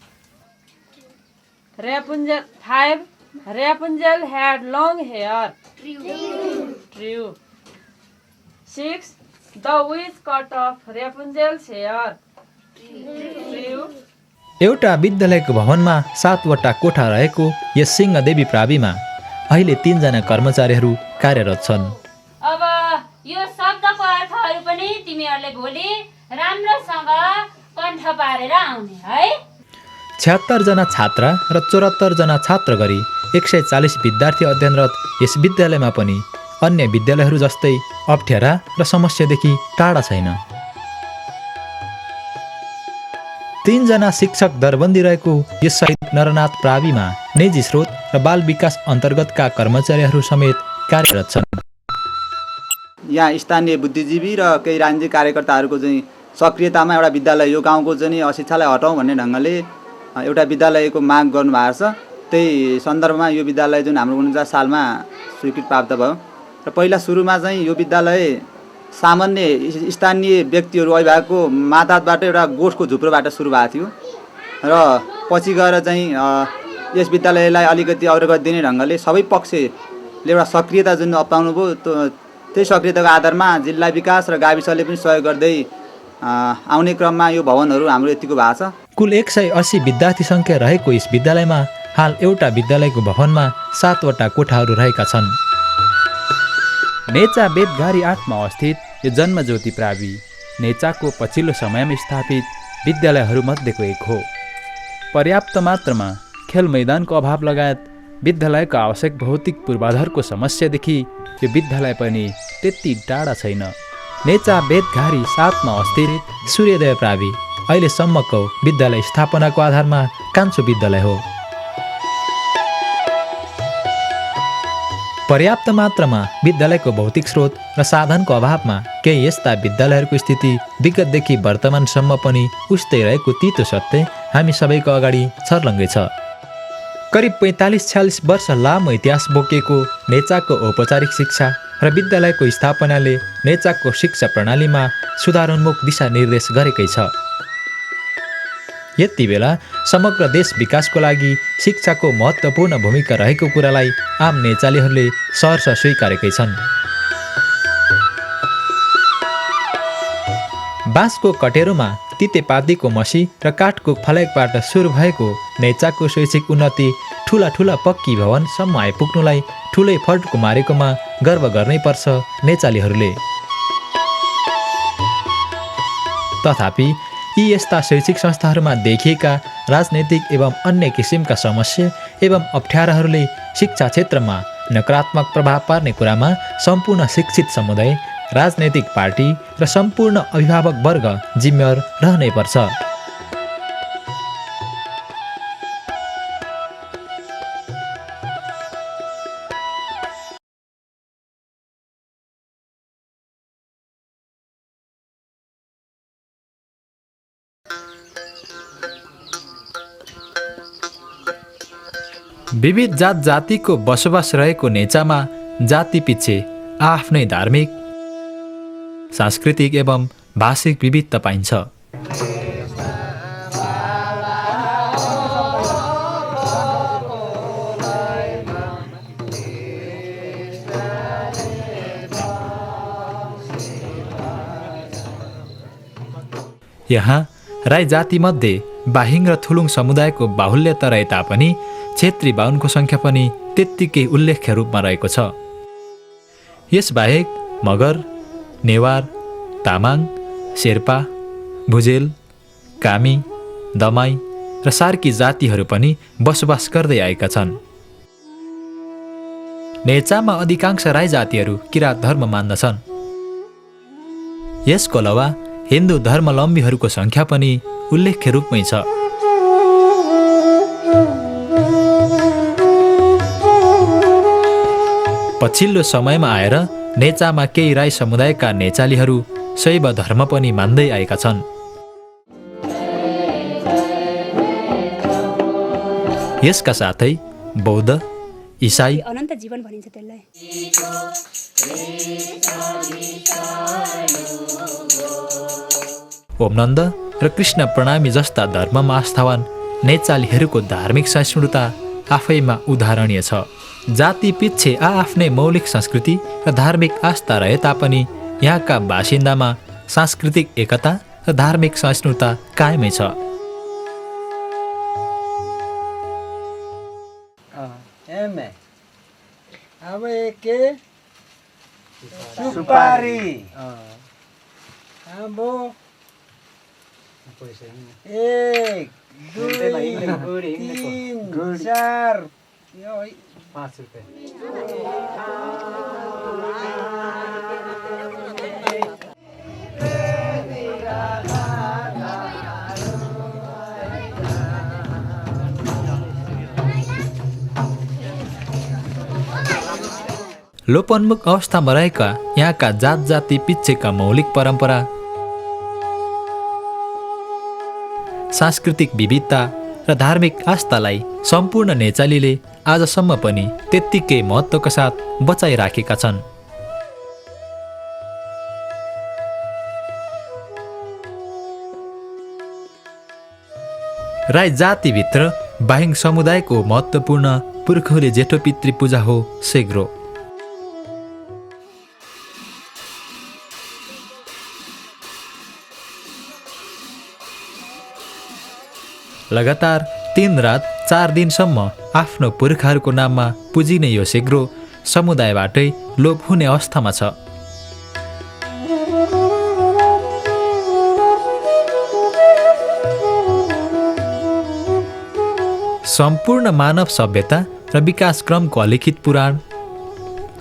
Rapunzel 5. Rapunzel had long hair. True. 6. The witch cut off Rapunzel's hair. True. एउटा विद्यालयको भवनमा 7 वटा कोठा रहेको यस सिंहदेवी प्राविमा अहिले 3 जना कर्मचारीहरू कार्यरत छन्। अब यो शब्दको अर्थहरू पनि तिमीहरूले भोलि राम्रोसँग कण्ठ पारेर आउने है। 76 जना छात्रा र 74 जना छात्र गरी 140 विद्यार्थी अध्ययनरत यस विद्यालयमा पनि अन्य विद्यालयहरू जस्तै अप्ठ्यारा र समस्यादेखि टाढा छैन। 3 जना शिक्षक दरबन्दी रहेको यस शहीद नरनाथ प्राविमा निजी स्रोत र बाल विकास अन्तर्गतका कर्मचारीहरू समेत कार्यरत छन्। यहाँ स्थानीय बुद्धिजीवी र केही राजनीतिक कार्यकर्ताहरूको चाहिँ सक्रियतामा एउटा विद्यालय यो गाउँको चाहिँ अशिक्षालाई हटाउँ भन्ने ढङ्गले एउटा विद्यालयको माग गर्नुभएको छ। त्यही सन्दर्भमा यो विद्यालय जुन हाम्रो 49 सालमा स्वीकृति प्राप्त भयो र पहिला सुरुमा चाहिँ यो विद्यालय सामान्य स्थानीय व्यक्तिहरू अभिभावकको माताबाट एउटा गोठको झुप्रोबाट सुरु भएको थियो र पछि गएर चाहिँ यस विद्यालयलाई अलिकति अग्रगति दिने ढङ्गले सबै पक्षले एउटा सक्रियता जुन अपनाउनु भयो त्यही सक्रियताको आधारमा जिल्ला विकास र गाविसले पनि सहयोग गर्दै आउने क्रममा यो भवनहरू हाम्रो यतिको भएको छ। कुल 180 विद्यार्थी सङ्ख्या रहेको यस विद्यालयमा हाल एउटा विद्यालयको भवनमा 7 वटा कोठाहरू रहेका छन्। नेचा बेदघारी 8 मा अवस्थित यो जन्मज्योति प्रावि नेचाको पछिल्लो समयमा स्थापित विद्यालयहरूमध्येको एक हो। पर्याप्त मात्रामा खेल मैदानको अभाव लगायत विद्यालयको आवश्यक भौतिक पूर्वाधारको समस्यादेखि यो विद्यालय पनि त्यति टाढा छैन। नेचा बेदघारी 7 मा अवस्थित सूर्योदय प्रावि अहिलेसम्मको विद्यालय स्थापनाको आधारमा कान्छो विद्यालय हो। पर्याप्त मात्रामा विद्यालयको भौतिक स्रोत र साधनको अभावमा केही यस्ता विद्यालयहरूको स्थिति विगतदेखि वर्तमानसम्म पनि उस्तै रहेको तितो सत्य हामी सबैको अगाडि छर्लङ्गै छ। करिब 45-46 वर्ष लामो इतिहास बोकेको नेचाको औपचारिक शिक्षा र विद्यालयको स्थापनाले नेचाको शिक्षा प्रणालीमा सुधारोन्मुख दिशानिर्देश गरेकै छ। यति बेला समग्र देश विकासको लागि शिक्षाको महत्त्वपूर्ण भूमिका रहेको कुरालाई आम नेचालीहरूले सहर्ष स्वीकारेकै छन्। बाँसको कटेरोमा तितेपातीको मसी र काठको फलेकबाट सुरु भएको नेचाको शैक्षिक उन्नति ठुला ठुला पक्की भवनसम्म आइपुग्नुलाई ठुलै फड्को मारेकोमा गर्व गर्नै पर्छ नेचालीहरूले। तथापि यी यस्ता शैक्षिक संस्थाहरूमा देखिएका राजनैतिक एवं अन्य किसिमका समस्या एवं अप्ठ्याराहरूले शिक्षा क्षेत्रमा नकारात्मक प्रभाव पार्ने कुरामा सम्पूर्ण शिक्षित समुदाय, राजनैतिक पार्टी र सम्पूर्ण अभिभावक वर्ग जिम्मेवार रहनै पर्छ। विविध जात जातिको बसोबास रहेको नेचामा जाति पिच्छे आफ्नै धार्मिक, सांस्कृतिक एवं भाषिक विविधता पाइन्छ। यहाँ राई जातिमध्ये बाहिङ र थुलुङ समुदायको बाहुल्यता रहे तापनि क्षेत्री बाहुनको सङ्ख्या पनि त्यत्तिकै उल्लेख्य रूपमा रहेको छ। यसबाहेक मगर, नेवार, तामाङ, शेर्पा, भुजेल, कामी, दमाई र सार्की जातिहरू पनि बसोबास गर्दै आएका छन्। नेचामा अधिकांश राई जातिहरू किराँत धर्म मान्दछन्। यसको अलावा हिन्दू धर्मावलम्बीहरूको सङ्ख्या पनि उल्लेख्य रूपमै छ। पछिल्लो समयमा आएर नेचामा केही राई समुदायका नेचालीहरू शैव धर्म पनि मान्दै आएका छन्। यसका साथै बौद्ध, इसाई, अनन्त जीवन भनिन्छ त्यसलाई। ओमनन्द र कृष्ण प्रणामी जस्ता धर्ममा आस्थावान नेचालीहरूको धार्मिक सहिष्णुता आफैमा उदाहरणीय छ। जाति पिच्छे आफ्नै मौलिक संस्कृति र धार्मिक आस्था रहे तापनि यहाँका बासिन्दामा सांस्कृतिक एकता र धार्मिक सहिष्णुता कायमै छ। सुपारी एक, दुई, तीन, चार, 5 रुपये। लोपोन्मुख अवस्थामा रहेका यहाँका जात जाति पिच्छेका मौलिक परम्परा, सांस्कृतिक विविधता र धार्मिक आस्थालाई सम्पूर्ण नेचालीले आजसम्म पनि त्यत्तिकै महत्त्वका साथ बचाइराखेका छन्। राई जातिभित्र बाहिङ समुदायको महत्त्वपूर्ण पुर्खौली जेठो पितृ पूजा हो सेग्रो। लगातार 3 रात 4 दिनसम्म आफ्नो पुर्खाहरूको नाममा पुजिने यो सेग्रो समुदायबाटै लोप हुने अवस्थामा छ। सम्पूर्ण मानव सभ्यता र विकास क्रमको अलिखित पुराण,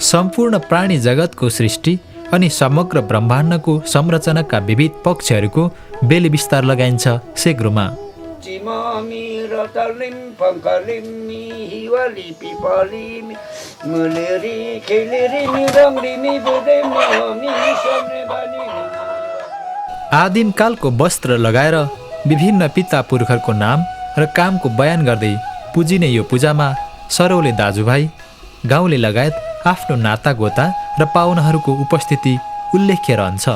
सम्पूर्ण प्राणी जगतको सृष्टि अनि समग्र ब्रह्माण्डको संरचनाका विविध पक्षहरूको बेली विस्तार लगाइन्छ सेग्रोमा। आदिम कालको वस्त्र लगाएर विभिन्न पिता पुर्खहरूको नाम र कामको बयान गर्दै पुजिने यो पूजामा सरौले दाजुभाइ, गाउँले लगायत आफ्नो नातागोता र पाहुनाहरूको उपस्थिति उल्लेख्य रहन्छ।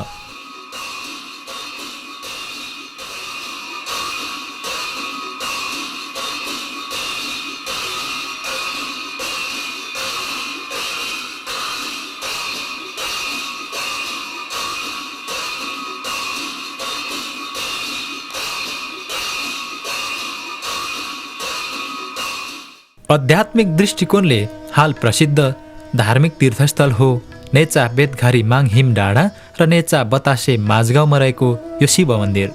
आध्यात्मिक दृष्टिकोणले हाल प्रसिद्ध धार्मिक तीर्थस्थल हो नेचा बेतघारी माङ हिम डाँडा र नेचा बतासे माझगाउँमा रहेको यो शिव मन्दिर।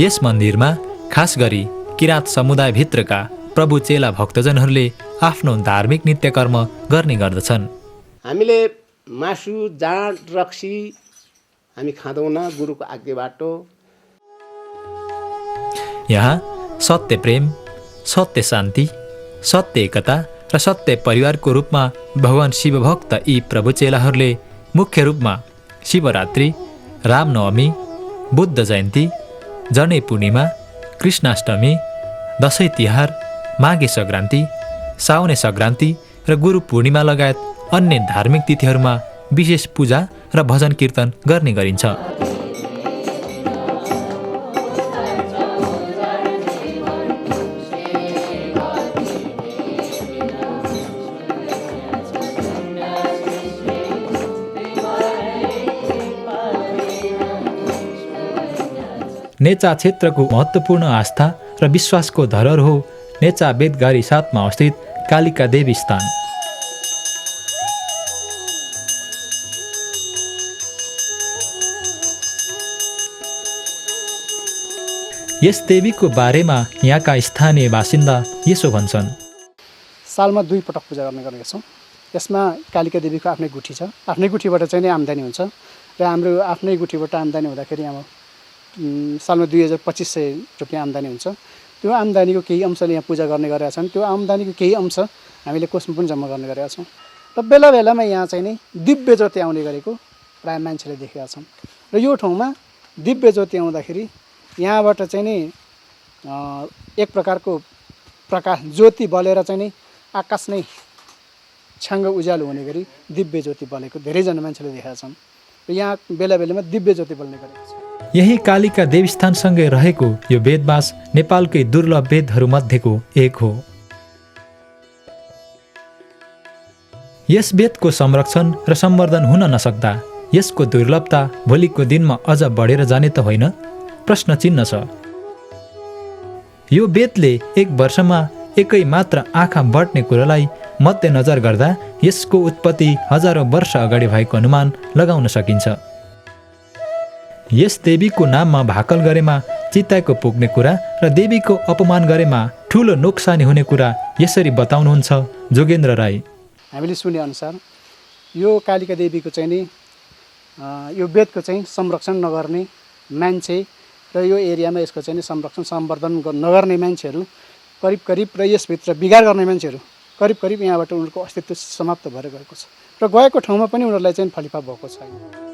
यस मन्दिरमा खास गरी किराँत समुदायभित्रका प्रभु चेला भक्तजनहरूले आफ्नो धार्मिक नित्यकर्म गर्ने गर्दछन्। हामीले मासु जाँड रक्सी हामी खाँदैनौँ गुरुको आज्ञाबाट। यहाँ सत्य प्रेम, सत्य शान्ति, सत्य एकता र सत्य परिवारको रूपमा भगवान शिवभक्त यी प्रभु चेलाहरूले मुख्य रूपमा शिवरात्रि, रामनवमी, बुद्ध जयन्ती, जनै पूर्णिमा, कृष्णाष्टमी, दसैँ तिहार, माघे सङ्क्रान्ति, साउने सङ्क्रान्ति र गुरु पूर्णिमा लगायत अन्य धार्मिक तिथिहरूमा विशेष पूजा र भजन कीर्तन गर्ने गरिन्छ। नेचा क्षेत्रको महत्त्वपूर्ण आस्था र विश्वासको धरोहर हो नेचा बेदगारी 7 मा अवस्थित कालिका देवी स्थान। यस देवीको बारेमा यहाँका स्थानीय बासिन्दा यसो भन्छन्। सालमा 2 पटक पूजा गर्ने गरेका छौँ। यसमा कालिका देवीको आफ्नै गुठी छ। आफ्नै गुठीबाट चाहिँ नै आम्दानी हुन्छ र हाम्रो आफ्नै गुठीबाट आम्दानी हुँदाखेरि अब सालमा 2500 रुपियाँ आम्दानी हुन्छ। त्यो आम्दानीको केही अंशले यहाँ पूजा गर्ने गरेका छन्। त्यो आम्दानीको केही अंश हामीले कोषमा पनि जम्मा गर्ने गरेका छौँ। र बेला बेलामा यहाँ चाहिँ नै दिव्य ज्योति आउने गरेको प्रायः मान्छेले देखेका छन्। र यो ठाउँमा दिव्य ज्योति आउँदाखेरि यहाँबाट चाहिँ नि एक प्रकारको प्रकाश ज्योति बलेर चाहिँ नि आकाश नै छ्याङ्ग उज्यालो हुने गरी दिव्य ज्योति बलेको धेरैजना मान्छेले देखेका छन्। र यहाँ बेला बेलामा दिव्य ज्योति बल्ने गरेको छ। यही कालिका देवस्थानसँगै रहेको यो वेदवास नेपालकै दुर्लभ वेदहरूमध्येको एक हो। यस वेदको संरक्षण र सम्वर्धन हुन नसक्दा यसको दुर्लभता भोलिको दिनमा अझ बढेर जाने त होइन? प्रश्न चिन्ह छ। यो वेदले एक वर्षमा एकै मात्र आँखा बढ्ने कुरालाई मध्यनजर गर्दा यसको उत्पत्ति हजारौं वर्ष अगाडि भएको अनुमान लगाउन सकिन्छ। यस देवीको नाममा भाकल गरेमा चित्ताको पुग्ने कुरा र देवीको अपमान गरेमा ठुलो नोक्सानी हुने कुरा यसरी बताउनुहुन्छ जोगेन्द्र राई। हामीले सुने अनुसार यो कालिका देवीको चाहिँ नि यो वेदको चाहिँ संरक्षण नगर्ने मान्छे र यो एरियामा यसको चाहिँ संरक्षण सम्वर्धन नगर्ने मान्छेहरू करिब करिब र यसभित्र बिगार गर्ने मान्छेहरू करिब करिब यहाँबाट उनीहरूको अस्तित्व समाप्त भएर गएको छ र गएको ठाउँमा पनि उनीहरूलाई चाहिँ फलिफा भएको छैन।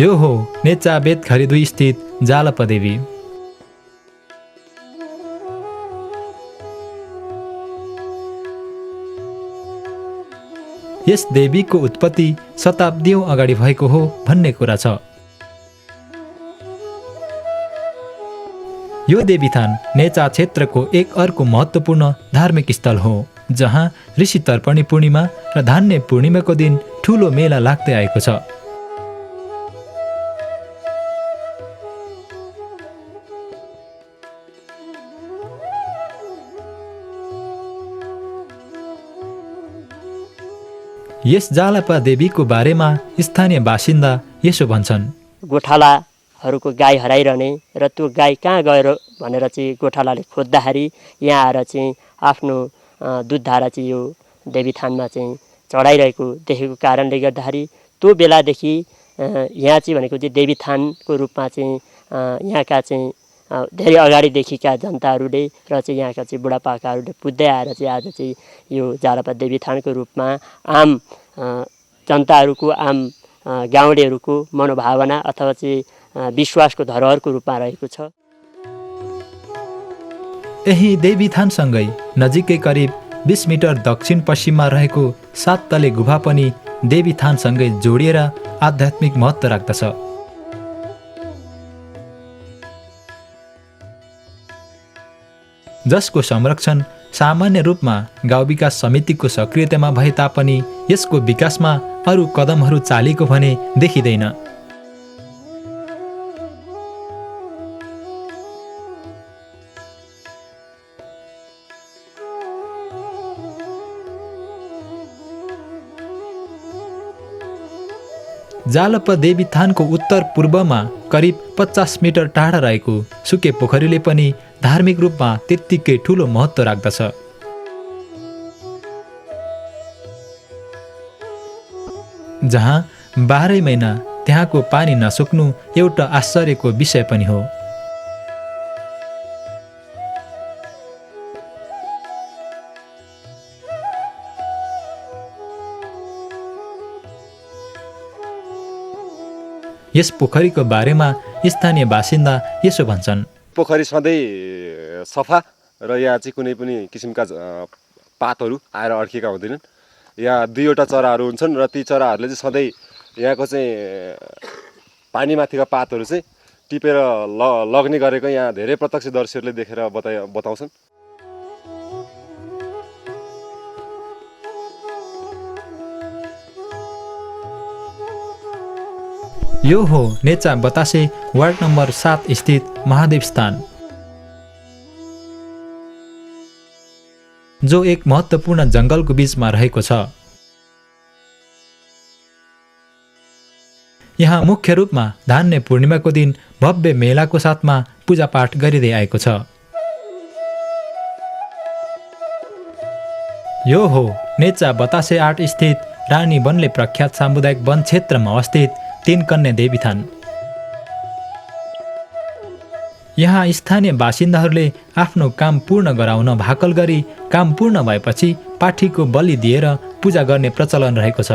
यो हो नेचा बेदघरी 2 स्थित जालपा देवी। यस देवीको उत्पत्ति शताब्दीौं अगाडि भएको हो भन्ने कुरा छ। यो देवीथान नेचा क्षेत्रको एक अर्को महत्त्वपूर्ण धार्मिक स्थल हो, जहाँ ऋषि तर्पणी पूर्णिमा र धान्य पूर्णिमाको दिन ठुलो मेला लाग्दै आएको छ। यस जालपा देवीको बारेमा स्थानीय बासिन्दा यसो भन्छन्। गोठालाहरूको गाई हराइरहने र त्यो गाई कहाँ गएर भनेर चाहिँ गोठालाले खोज्दाखेरि यहाँ आएर चाहिँ आफ्नो दुधधारा चाहिँ यो देवीथानमा चाहिँ चढाइरहेको देखेको कारणले गर्दाखेरि त्यो बेलादेखि यहाँ चाहिँ भनेको चाहिँ देवीथानको रूपमा चाहिँ यहाँका चाहिँ धेरै अगाडिदेखिका जनताहरूले र चाहिँ यहाँका चाहिँ बुढापाकाहरूले पुज्दै आएर चाहिँ आज चाहिँ यो जालपा देवीथानको रूपमा आम जनताहरूको आम गाउँलेहरूको मनोभावना अथवा चाहिँ विश्वासको धरोहरको रूपमा रहेको छ। यही देवीथानसँगै नजिकै करिब 20 मिटर दक्षिण पश्चिममा रहेको 7 तले गुफा पनि देवीथानसँगै जोडिएर आध्यात्मिक महत्त्व राख्दछ। जसको संरक्षण सामान्य रूपमा गाउँ विकास समितिको सक्रियतामा भए तापनि यसको विकासमा अरू कदमहरू चालेको भने देखिँदैन। जालप देवीथानको उत्तर पूर्वमा करिब 50 मिटर टाढा रहेको सुके पोखरीले पनि धार्मिक रूपमा त्यत्तिकै ठूलो महत्त्व राख्दछ। जहाँ 12 महिना त्यहाँको पानी नसुक्नु एउटा आश्चर्यको विषय पनि हो। यस पोखरीको बारेमा स्थानीय बासिन्दा यसो भन्छन्। पोखरी सधैँ सफा र यहाँ चाहिँ कुनै पनि किसिमका पातहरू आएर अड्किएका हुँदैनन्। यहाँ 2वटा चराहरू हुन्छन् र ती चराहरूले चाहिँ सधैँ यहाँको चाहिँ पानीमाथिका पातहरू चाहिँ टिपेर लग्ने गरेको यहाँ धेरै प्रत्यक्षदर्शीहरूले देखेर बताउँछन्। यो हो नेचा बतासे वार्ड नम्बर 7 स्थित महादेव स्थान, जो एक महत्त्वपूर्ण जङ्गलको बीचमा रहेको छ। यहाँ मुख्य रूपमा धान्य पूर्णिमाको दिन भव्य मेलाको साथमा पूजापाठ गरिँदै आएको छ। यो हो नेचा बतासे 8 स्थित रानी वनले प्रख्यात सामुदायिक वन क्षेत्रमा अवस्थित 3 कन्या देवीथान। यहाँ स्थानीय बासिन्दाहरूले आफ्नो काम पूर्ण गराउन भाकल गरी काम पूर्ण भएपछि पाठीको बलि दिएर पूजा गर्ने प्रचलन रहेको छ।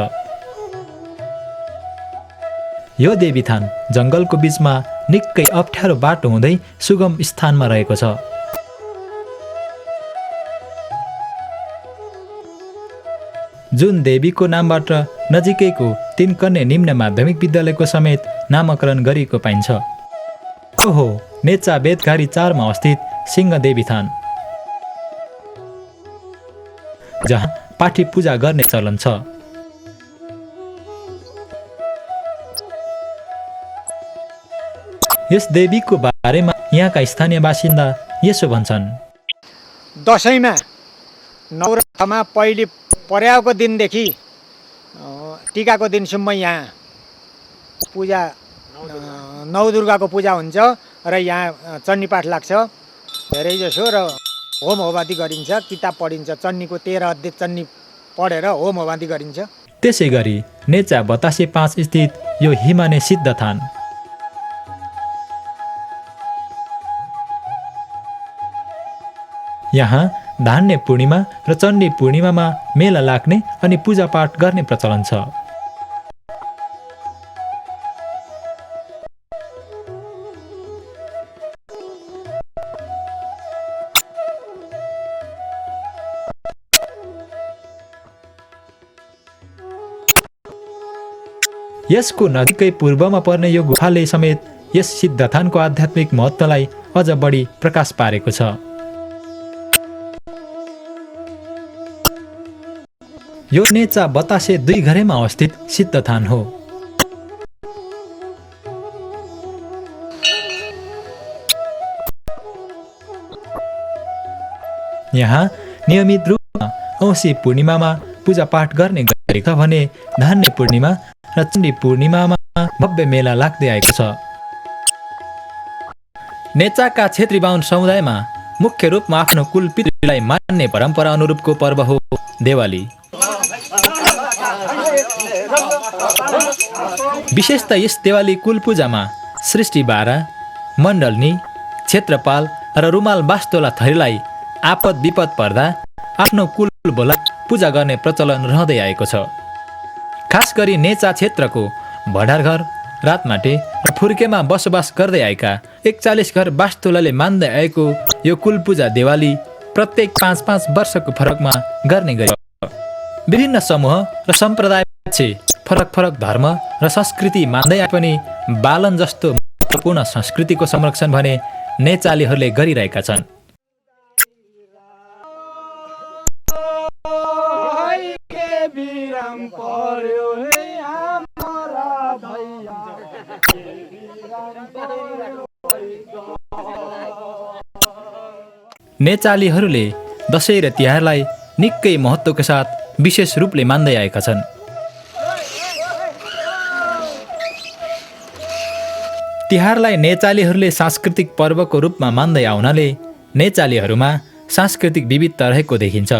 यो देवीथान जङ्गलको बीचमा निकै अप्ठ्यारो बाटो हुँदै सुगम स्थानमा रहेको छ। जुन देवीको नामबाट नजिकैको 3 कन्या निम्न माध्यमिक विद्यालयको समेत नामाकरण गरिएको पाइन्छ। यो हो नेचा बेतघारी 4 मा अवस्थित सिंह देवीथान, जहाँ पाठी पूजा गर्ने चलन छ। यस देवीको बारेमा यहाँका स्थानीय बासिन्दा यसो भन्छन्। दसैँमा नवरथमा पहिले पर्यावको दिनदेखि टिकाको दिनसम्म यहाँ पूजा नवदुर्गाको पूजा हुन्छ र यहाँ चण्डी पाठ लाग्छ धेरै जसो र होम होमादि गरिन्छ, किताब पढिन्छ। चण्डीको 13 अध्याय चण्डी पढेर होम होमादि गरिन्छ। त्यसै गरी नेचा बतासे 5 स्थित यो हिमाने सिद्धथान, यहाँ धान्य पूर्णिमा र चण्डी पूर्णिमामा मेला लाग्ने अनि पूजापाठ गर्ने प्रचलन छ। यसको नजिकै पूर्वमा पर्ने यो गुफाले समेत यस सिद्धथानको आध्यात्मिक महत्त्वलाई अझ बढी प्रकाश पारेको छ। यो नेचा बतासे 2 घरेमा अवस्थित सिद्धथान हो। यहाँ नियमित रूपमा औँसी पूर्णिमामा पूजापाठ गर्ने गरेको भने धान्य पूर्णिमा र चण्डी पूर्णिमामा भव्य मेला लाग्दै आएको छ। नेचाका क्षेत्री बाहुन समुदायमा मुख्य रूपमा आफ्नो कुलपितृलाई मान्ने परम्परा अनुरूपको पर्व हो देवाली। विशेषतः यस देवाली कुल पूजामा सृष्टि बारा, मण्डलनी, क्षेत्रपाल र रुमाल बास्तोला थरीलाई आपद विपद पर्दा आफ्नो कुल बोला पूजा गर्ने प्रचलन रहँदै आएको छ। खास गरी नेचा क्षेत्रको भडारघर, रातमाटे र फुर्केमा बसोबास गर्दै आएका 41 घर बास्तोलाले मान्दै आएको यो कुल पूजा देवाली प्रत्येक 5-5 वर्षको फरकमा गर्ने गरिन्छ। विभिन्न समूह र सम्प्रदाय फरक धर्म र संस्कृति मान्दै आए पनि बालन जस्तो महत्त्वपूर्ण संस्कृतिको संरक्षण भने नेचालीहरूले गरिरहेका छन्। नेचालीहरूले दशैँ र तिहारलाई निकै महत्त्वका साथ विशेष रूपले मान्दै आएका छन्। तिहारलाई नेचालीहरूले सांस्कृतिक पर्वको रूपमा मान्दै आउनाले नेचालीहरूमा सांस्कृतिक विविधता रहेको देखिन्छ।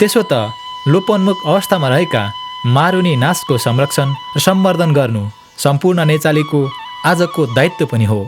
त्यसो त लोपोन्मुख अवस्थामा रहेका मारुनी नाचको संरक्षण र सम्वर्धन गर्नु सम्पूर्ण नेचालीको आजको दायित्व पनि हो।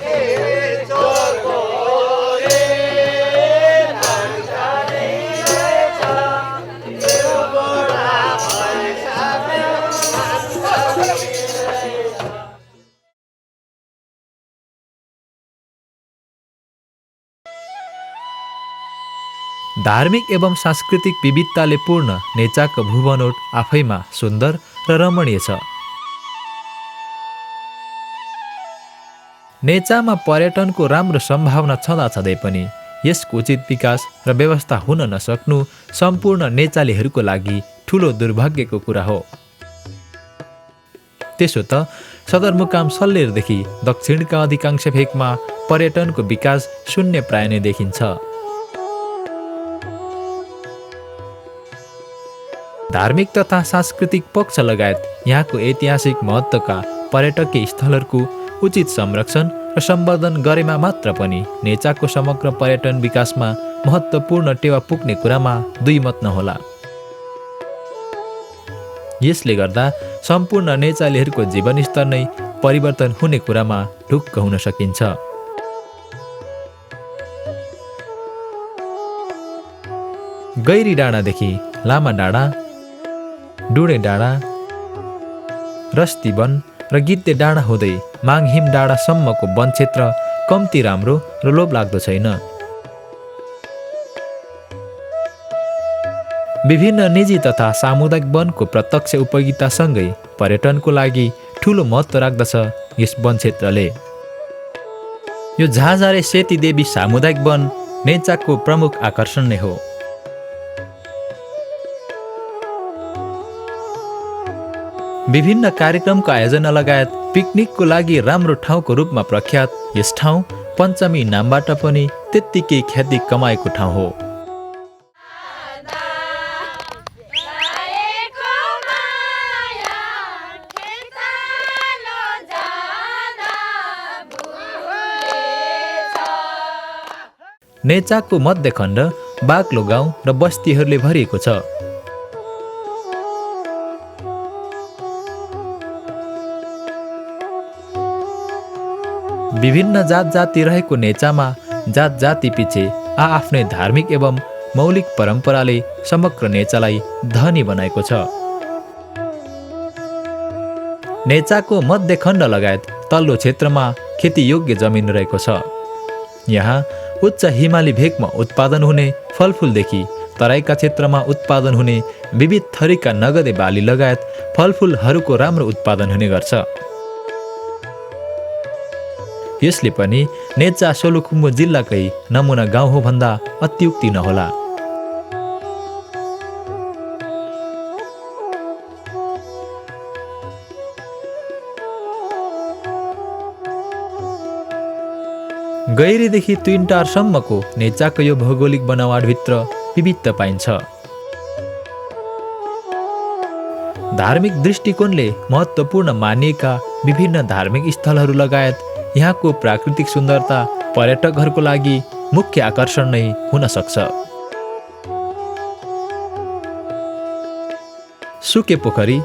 Hey, धार्मिक एवं सांस्कृतिक विविधताले पूर्ण नेचाको भूबनोट आफैमा सुन्दर र रमणीय छ। नेचामा पर्यटनको राम्रो सम्भावना छँदाछँदै पनि यसको उचित विकास र व्यवस्था हुन नसक्नु सम्पूर्ण नेचालीहरूको लागि ठूलो दुर्भाग्यको कुरा हो। त्यसो त सदरमुकाम सल्लेरदेखि दक्षिणका अधिकांश भेगमा पर्यटनको विकास शून्य प्राय नै देखिन्छ। धार्मिक तथा सांस्कृतिक पक्ष लगायत यहाँको ऐतिहासिक महत्त्वका पर्यटकीय स्थलहरूको उचित संरक्षण र सम्वर्धन गरेमा मात्र पनि नेचाको समग्र पर्यटन विकासमा महत्त्वपूर्ण टेवा पुग्ने कुरामा दुई मत नहोला। यसले गर्दा सम्पूर्ण नेचालीहरूको जीवनस्तर नै परिवर्तन हुने कुरामा ढुक्क हुन सकिन्छ। गैरी डाँडादेखि लामा डाँडा, डुडे डाँडा, रस्ती वन र गिद्धे डाँडा हुँदै माङहिम डाँडासम्मको वन क्षेत्र कम्ती राम्रो र लोभलाग्दो छैन। विभिन्न निजी तथा सामुदायिक वनको प्रत्यक्ष उपयोगितासँगै पर्यटनको लागि ठूलो महत्त्व राख्दछ यस वन क्षेत्रले। यो झाझारे सेती देवी सामुदायिक वन नेचाको प्रमुख आकर्षण नै हो। विभिन्न कार्यक्रमको आयोजना लगायत पिकनिकको लागि राम्रो ठाउँको रूपमा प्रख्यात यस ठाउँ पञ्चमी नामबाट पनि त्यत्तिकै ख्याति कमाएको ठाउँ हो। नेचाको मध्यखण्ड बाक्लो गाउँ र बस्तीहरूले भरिएको छ। विभिन्न जात जाति रहेको नेचामा जात जाति पछि आफ्नै धार्मिक एवं मौलिक परम्पराले समग्र नेचालाई धनी बनाएको छ। नेचाको मध्यखण्ड लगायत तल्लो क्षेत्रमा खेतीयोग्य जमिन रहेको छ। यहाँ उच्च हिमाली भेगमा उत्पादन हुने फलफुलदेखि तराईका क्षेत्रमा उत्पादन हुने विविध थरीका नगदे बाली लगायत फलफुलहरूको राम्रो उत्पादन हुने गर्छ। यसले पनि नेचा सोलुखुम्बु जिल्लाकै नमुना गाउँ हो भन्दा अत्युक्ति नहोला। गैरीदेखि तुइन्टारसम्मको नेचाको यो भौगोलिक बनावटभित्र विविधता पाइन्छ। धार्मिक दृष्टिकोणले महत्त्वपूर्ण मानिएका विभिन्न धार्मिक स्थलहरू लगायत यहाँको प्राकृतिक सुन्दरता पर्यटकहरूको लागि मुख्य आकर्षण नै हुन सक्छ। सुके पोखरी,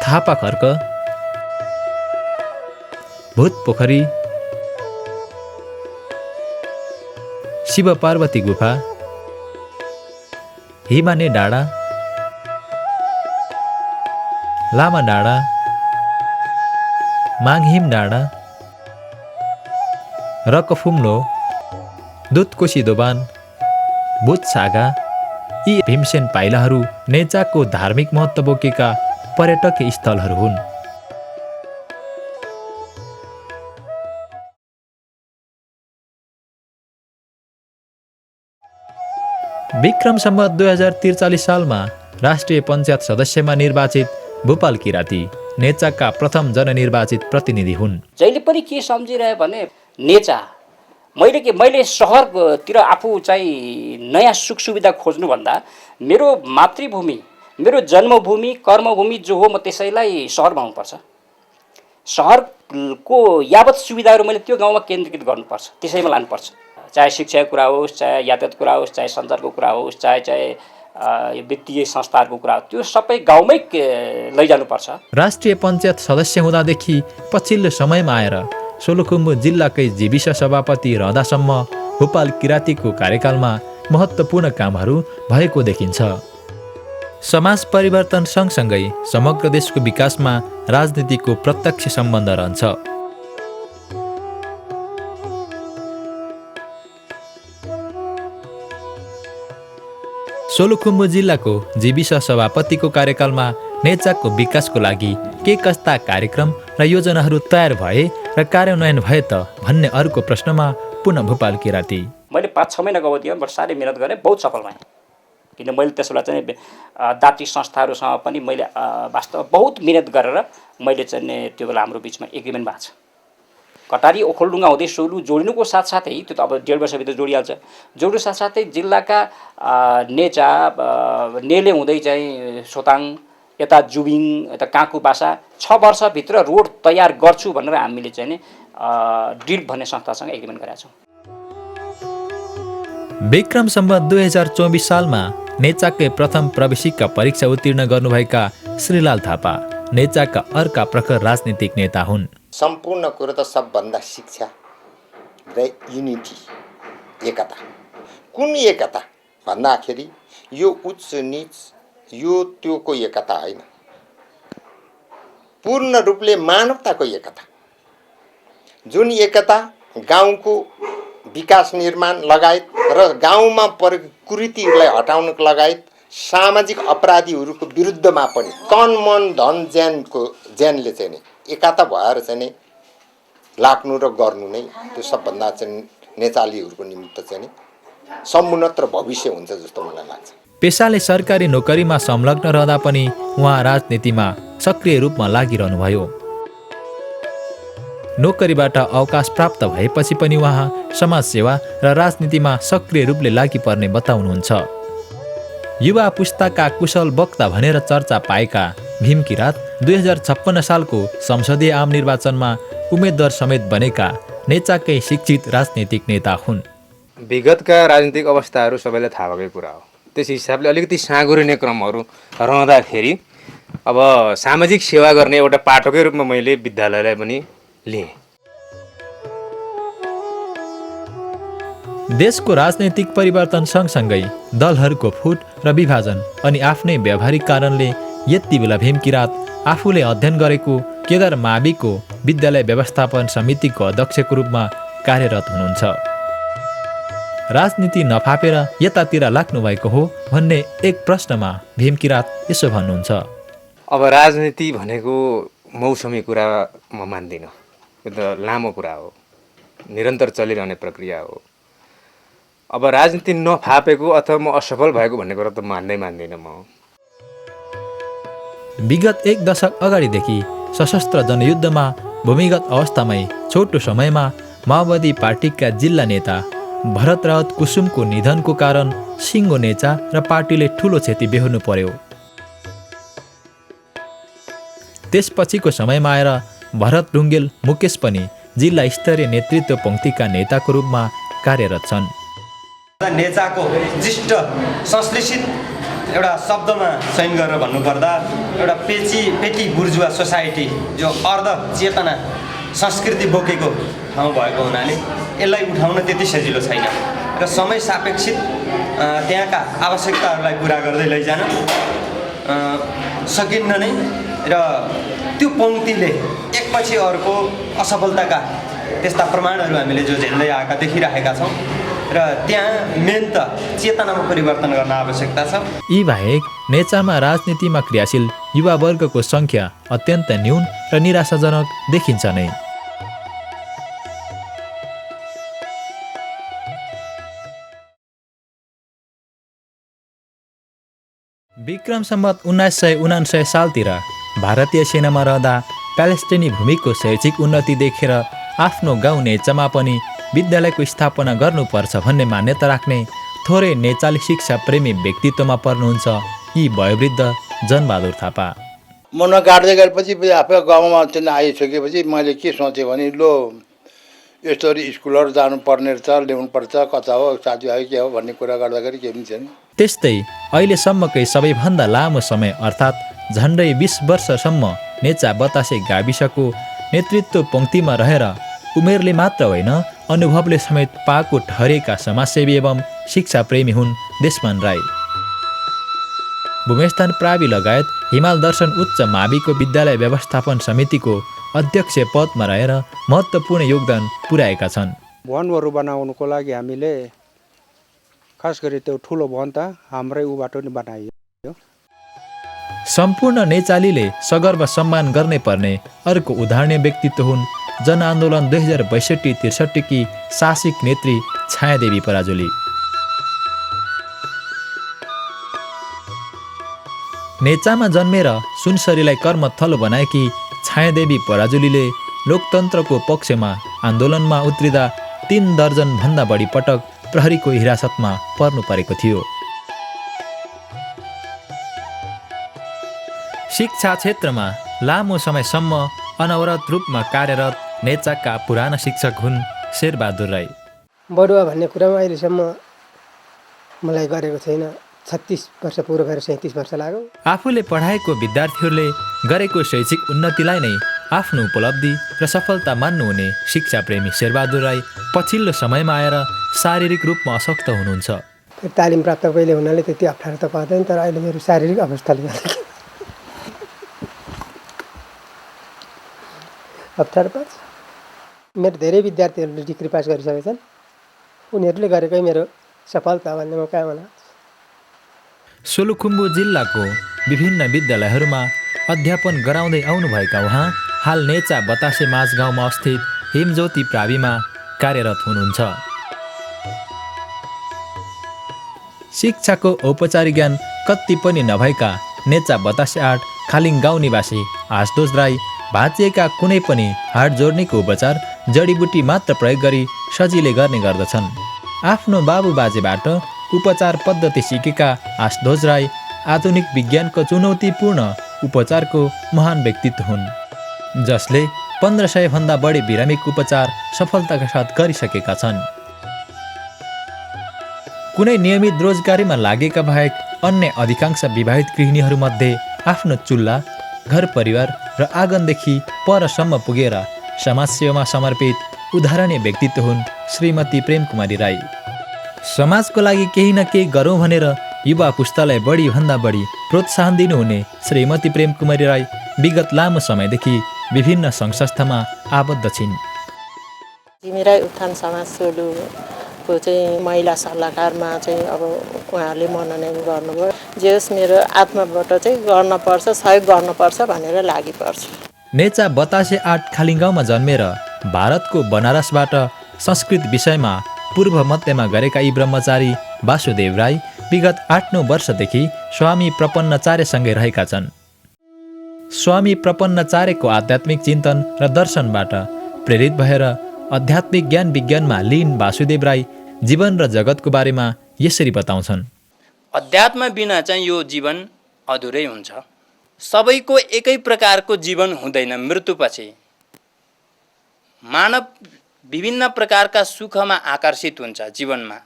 थापा खर्क, भूत पोखरी, शिव पार्वती गुफा, हिमाने डाँडा, लामा डाँडा, माङहिम डाँडा, रकफुम्लो, दुधकोशी दोबान, भूत सागा यी भीमसेन पाइलाहरू नेचाको धार्मिक महत्त्व बोकेका पर्यटकीय स्थलहरू हुन्। विक्रम सम्वत 2043 सालमा राष्ट्रिय पञ्चायत सदस्यमा निर्वाचित भूपाल किराती नेचाका प्रथम जननिर्वाचित प्रतिनिधि हुन्। जहिले पनि के सम्झिरहे भने नेचा मैले सहरतिर आफू चाहिँ नयाँ सुख सुविधा खोज्नुभन्दा मेरो मातृभूमि, मेरो जन्मभूमि, कर्मभूमि जो हो म त्यसैलाई सहर बनाउनुपर्छ। सहरको यावत सुविधाहरू मैले त्यो गाउँमा केन्द्रीकृत गर्नुपर्छ, त्यसैमा लानुपर्छ। चाहे शिक्षाको कुरा होस्, चाहे यातायातको कुरा होस्, चाहे सञ्चारको कुरा होस्, चाहे वित्तीय संस्थाहरूको कुरा, त्यो सबै गाउँमै लैजानुपर्छ। राष्ट्रिय पञ्चायत सदस्य हुँदादेखि पछिल्लो समयमा आएर सोलुखुम्बु जिल्लाकै जीविस सभापति रहँदासम्म भूपाल किरातीको कार्यकालमा महत्त्वपूर्ण कामहरू भएको देखिन्छ। समाज परिवर्तन सँगसँगै समग्र देशको विकासमा राजनीतिको प्रत्यक्ष सम्बन्ध रहन्छ। सोलुखुम्बु जिल्लाको जीविस सभापतिको कार्यकालमा नेचाकको विकासको लागि के कस्ता कार्यक्रम र योजनाहरू तयार भए र कार्यान्वयन भए त भन्ने अर्को प्रश्नमा पुनः भोपाल किराती। मैले 5-6 महिनाको अवधिमा बट साह्रै मिहिनेत गरेँ, बहुत सफल भएँ। किन मैले त्यसलाई चाहिँ दात्री संस्थाहरूसँग पनि मैले वास्तवमा बहुत मिहिनेत गरेर मैले चाहिँ त्यो बेला हाम्रो बिचमा एग्रिमेन्ट भएको छ। कटारी ओखलढुङ्गा हुँदै सोलु जोडिनुको साथसाथै त्यो त अब 1.5 वर्षभित्र जोडिहाल्छ। जोड्नु साथसाथै जिल्लाका नेचा नेले हुँदै चाहिँ सोताङ यता जुबिङ यता काँकुबासा 6 वर्षभित्र रोड तयार गर्छु भनेर हामीले चाहिँ डिड भन्ने संस्थासँग एग्रिमेन्ट गरेका छौँ। विक्रम सम्वत 2024 सालमा नेचाकै प्रथम प्रवेशिका परीक्षा उत्तीर्ण गर्नुभएका श्रीलाल थापा नेचाका अर्का प्रखर राजनीतिक नेता हुन्। सम्पूर्ण कुरो त सबभन्दा शिक्षा र युनिटी, एकता। कुन एकता भन्दाखेरि यो उच्च नीच यो त्योको एकता होइन, पूर्ण रूपले मानवताको एकता। जुन एकता गाउँको विकास निर्माण लगायत र गाउँमा परेको कुरीतिहरूलाई हटाउनको लगायत सामाजिक अपराधीहरूको विरुद्धमा पनि तन मन धन ज्यानले चाहिँ एकता भएर चाहिँ लाग्नु र गर्नु नै त्यो सबभन्दा चाहिँ नेतालीहरूको निमित्त चाहिँ समुन्नत र भविष्य हुन्छ जस्तो मलाई लाग्छ। पेसाले सरकारी नोकरीमा संलग्न रहँदा पनि उहाँ राजनीतिमा सक्रिय रूपमा लागिरहनुभयो। नोकरीबाट अवकाश प्राप्त भएपछि पनि उहाँ समाजसेवा र राजनीतिमा सक्रिय रूपले लागिपर्ने बताउनुहुन्छ। युवा पुस्ताका कुशल वक्ता भनेर चर्चा पाएका भीम किरात 2056 सालको संसदीय आम निर्वाचनमा उम्मेद्वार समेत बनेका नेचाकै शिक्षित राजनीतिक नेता हुन्। विगतका राजनीतिक अवस्थाहरू सबैलाई थाहा भएकै कुरा हो। त्यस हिसाबले अलिकति साँगुरिने क्रमहरू रहँदाखेरि अब सामाजिक सेवा गर्ने एउटा पाठकै रूपमा मैले विद्यालयलाई पनि लिएँ। देशको राजनैतिक परिवर्तन सँगसँगै दलहरूको फुट र विभाजन अनि आफ्नै व्यावहारिक कारणले यति बेला भीम किरात आफूले अध्ययन गरेको केदार माविको विद्यालय व्यवस्थापन समितिको अध्यक्षको रूपमा कार्यरत हुनुहुन्छ। राजनीति नफापेर यतातिर लाग्नु भएको हो भन्ने एक प्रश्नमा भीम किरात यसो भन्नुहुन्छ। अब राजनीति भनेको मौसमी कुरा म मान्दिनँ। यो त लामो कुरा हो, निरन्तर चलिरहने प्रक्रिया हो। अब राजनीति नफापेको अथवा म असफल भएको भन्ने कुरा त मान्दिनँ म। विगत 1 दशक अगाडिदेखि सशस्त्र जनयुद्धमा भूमिगत अवस्थामै छोटो समयमा माओवादी पार्टीका जिल्ला नेता भरत रावत कुसुमको निधनको कारण सिङ्गो नेचा र पार्टीले ठुलो क्षति बेहोर्नु पर्यो। त्यसपछिको समयमा आएर भरत ढुङ्गेल मुकेश पनि जिल्ला स्तरीय नेतृत्व पङ्क्तिका नेताको रूपमा कार्यरत छन्। नेचाको विशिष्ट संश्लेषित एउटा शब्दमा चयन गरेर भन्नुपर्दा एउटा पेटी बुर्जुवा सोसाइटी जो अर्ध चेतना संस्कृति बोकेको ठाउँ भएको हुनाले यसलाई उठाउन त्यति सजिलो छैन र समय सापेक्षित त्यहाँका आवश्यकताहरूलाई पुरा गर्दै लैजान सकिन्न नै र त्यो पङ्क्तिले एकपछि अर्को असफलताका त्यस्ता प्रमाणहरू हामीले जो झेल्दै आएका देखिरहेका छौँ र त्यहाँ मेन त चेतनामा परिवर्तन गर्न आवश्यकता छ। यी बाहेक नेचामा राजनीतिमा क्रियाशील युवा वर्गको सङ्ख्या अत्यन्त न्यून र निराशाजनक देखिन्छ नै। विक्रम सम्वत 1999 सालतिर भारतीय सेनामा रहँदा प्यालेस्टिनी भूमिको शैक्षिक उन्नति देखेर आफ्नो गाउँ नेचामा पनि विद्यालयको स्थापना गर्नुपर्छ भन्ने मान्यता राख्ने थोरै नेचाली शिक्षा प्रेमी व्यक्तित्वमा पर्नुहुन्छ यी वयोवृद्ध जनबहादुर थापा। मन गाड्दै गएपछि आफै गाउँमा चाहिँ आइसकेपछि मैले के सोचेँ भने लो यस्तरी स्कुलहरू जानुपर्ने रहेछ, ल्याउनुपर्छ, कता हो साथीभाइ के हो भन्ने कुरा गर्दाखेरि के पनि छैन। त्यस्तै अहिलेसम्मकै सबैभन्दा लामो समय अर्थात् झन्डै 20 वर्षसम्म नेचा बतासे गाविसको नेतृत्व पङ्क्तिमा रहेर उमेरले मात्र होइन अनुभवले समेत पाएको ठहरेका समाजसेवी एवं शिक्षा प्रेमी हुन् देशमान राई। भूमेस्थान प्रावि लगायत हिमाल दर्शन उच्च माविको विद्यालय व्यवस्थापन समितिको अध्यक्ष पदमा रहेर महत्त्वपूर्ण योगदान पुर्याएका छन्। भवनहरू बनाउनुको लागि हामीले खास गरी त्यो ठुलो भवन त हाम्रै उबाट नि बनाइयो। सम्पूर्ण नेचालीले सगर्व सम्मान गर्ने पर्ने अर्को उदाहरणीय व्यक्तित्व हुन् जनआन्दोलन 2062-63 की साहसिक नेत्री छायादेवी पराजुली। नेचामा जन्मेर सुनसरीलाई कर्मथलो बनाएकी छायादेवी पराजुलीले लोकतन्त्रको पक्षमा आन्दोलनमा उत्रिँदा 3 दर्जनभन्दा बढी पटक प्रहरीको हिरासतमा पर्नु परेको थियो। शिक्षा क्षेत्रमा लामो समयसम्म अनवरत रूपमा कार्यरत नेचाका पुराना शिक्षक हुन् शेरबहादुर राई। बढुवा भन्ने कुरामा अहिलेसम्म मलाई गरेको छैन। 36 वर्ष पुरो भएर 37 वर्ष लाग्यो। आफूले पढाएको विद्यार्थीहरूले गरेको शैक्षिक उन्नतिलाई नै आफ्नो उपलब्धि र सफलता मान्नुहुने शिक्षा प्रेमी शेरबहादुर राई पछिल्लो समयमा आएर शारीरिक रूपमा अशक्त हुनुहुन्छ। तालिम प्राप्त पहिले हुनाले त्यति अप्ठ्यारो त पर्दैन, तर अहिले मेरो शारीरिक अवस्थाले गर्दा अप्ठ्यारो पर्छ। मेरो धेरै विद्यार्थीहरूले डिग्री पास गरिसकेका छन्, उनीहरूले गरेकै मेरो सफलता भन्ने म कामना। सोलुखुम्बु जिल्लाको विभिन्न विद्यालयहरूमा अध्यापन गराउँदै आउनुभएका उहाँ हाल नेचा बतासे माझगाउँमा अवस्थित हिमज्योति प्राविमा कार्यरत हुनुहुन्छ। शिक्षाको औपचारिक ज्ञान कति पनि नभएका नेचा बतासे 8 खालिङ गाउँ निवासी आशुतोष राई भाँचिएका कुनै पनि हाड जोड्नेको उपचार जडीबुटी मात्र प्रयोग गरी सजिलै गर्ने गर्दछन्। आफ्नो बाबुबाजेबाट उपचार पद्धति सिकेका आशुतोष राई आधुनिक विज्ञानको चुनौतीपूर्ण उपचारको महान व्यक्तित्व हुन्, जसले 1500 भन्दा बढी बिरामीको उपचार सफलताका साथ गरिसकेका छन्। कुनै नियमित रोजगारीमा लागेका बाहेक अन्य अधिकांश विवाहित गृहिणीहरूमध्ये आफ्नो चुल्हा, घर परिवार र आँगनदेखि परसम्म पुगेर समाजसेवामा समर्पित उदाहरणीय व्यक्तित्व हुन् श्रीमती प्रेमकुमारी राई। समाजको लागि केही न केही गरौँ भनेर युवा पुस्तालाई बढीभन्दा बढी प्रोत्साहन दिनुहुने श्रीमती प्रेमकुमारी राई विगत लामो समयदेखि विभिन्न सङ्घ-संस्थामा आबद्ध छिन्। तिमीराई उत्थान समाज सोलुको चाहिँ महिला सल्लाहकारमा चाहिँ अब उहाँहरूले मनोनयन गर्नुभयो। जे होस् मेरो आत्माबाट चाहिँ गर्नुपर्छ, सहयोग गर्नुपर्छ भनेर लागि पर्छ। नेचा बतासे 8 खालिङ गाउँमा जन्मेर भारतको बनारसबाट संस्कृत विषयमा पूर्व मध्यमा गरेका यी ब्रह्मचारी वासुदेव राई विगत 8-9 वर्षदेखि स्वामी प्रपन्नचार्यसँगै रहेका छन्। स्वामी प्रपन्नचार्यको आध्यात्मिक चिन्तन र दर्शनबाट प्रेरित भएर आध्यात्मिक ज्ञान विज्ञानमा लीन वासुदेव राई जीवन र जगतको बारेमा यसरी बताउँछन्। अध्यात्म बिना चाहिँ यो जीवन अधुरै हुन्छ। सबैको एकै प्रकारको जीवन हुँदैन। मृत्युपछि मानव विभिन्न प्रकारका सुखमा आकर्षित हुन्छ। जीवनमा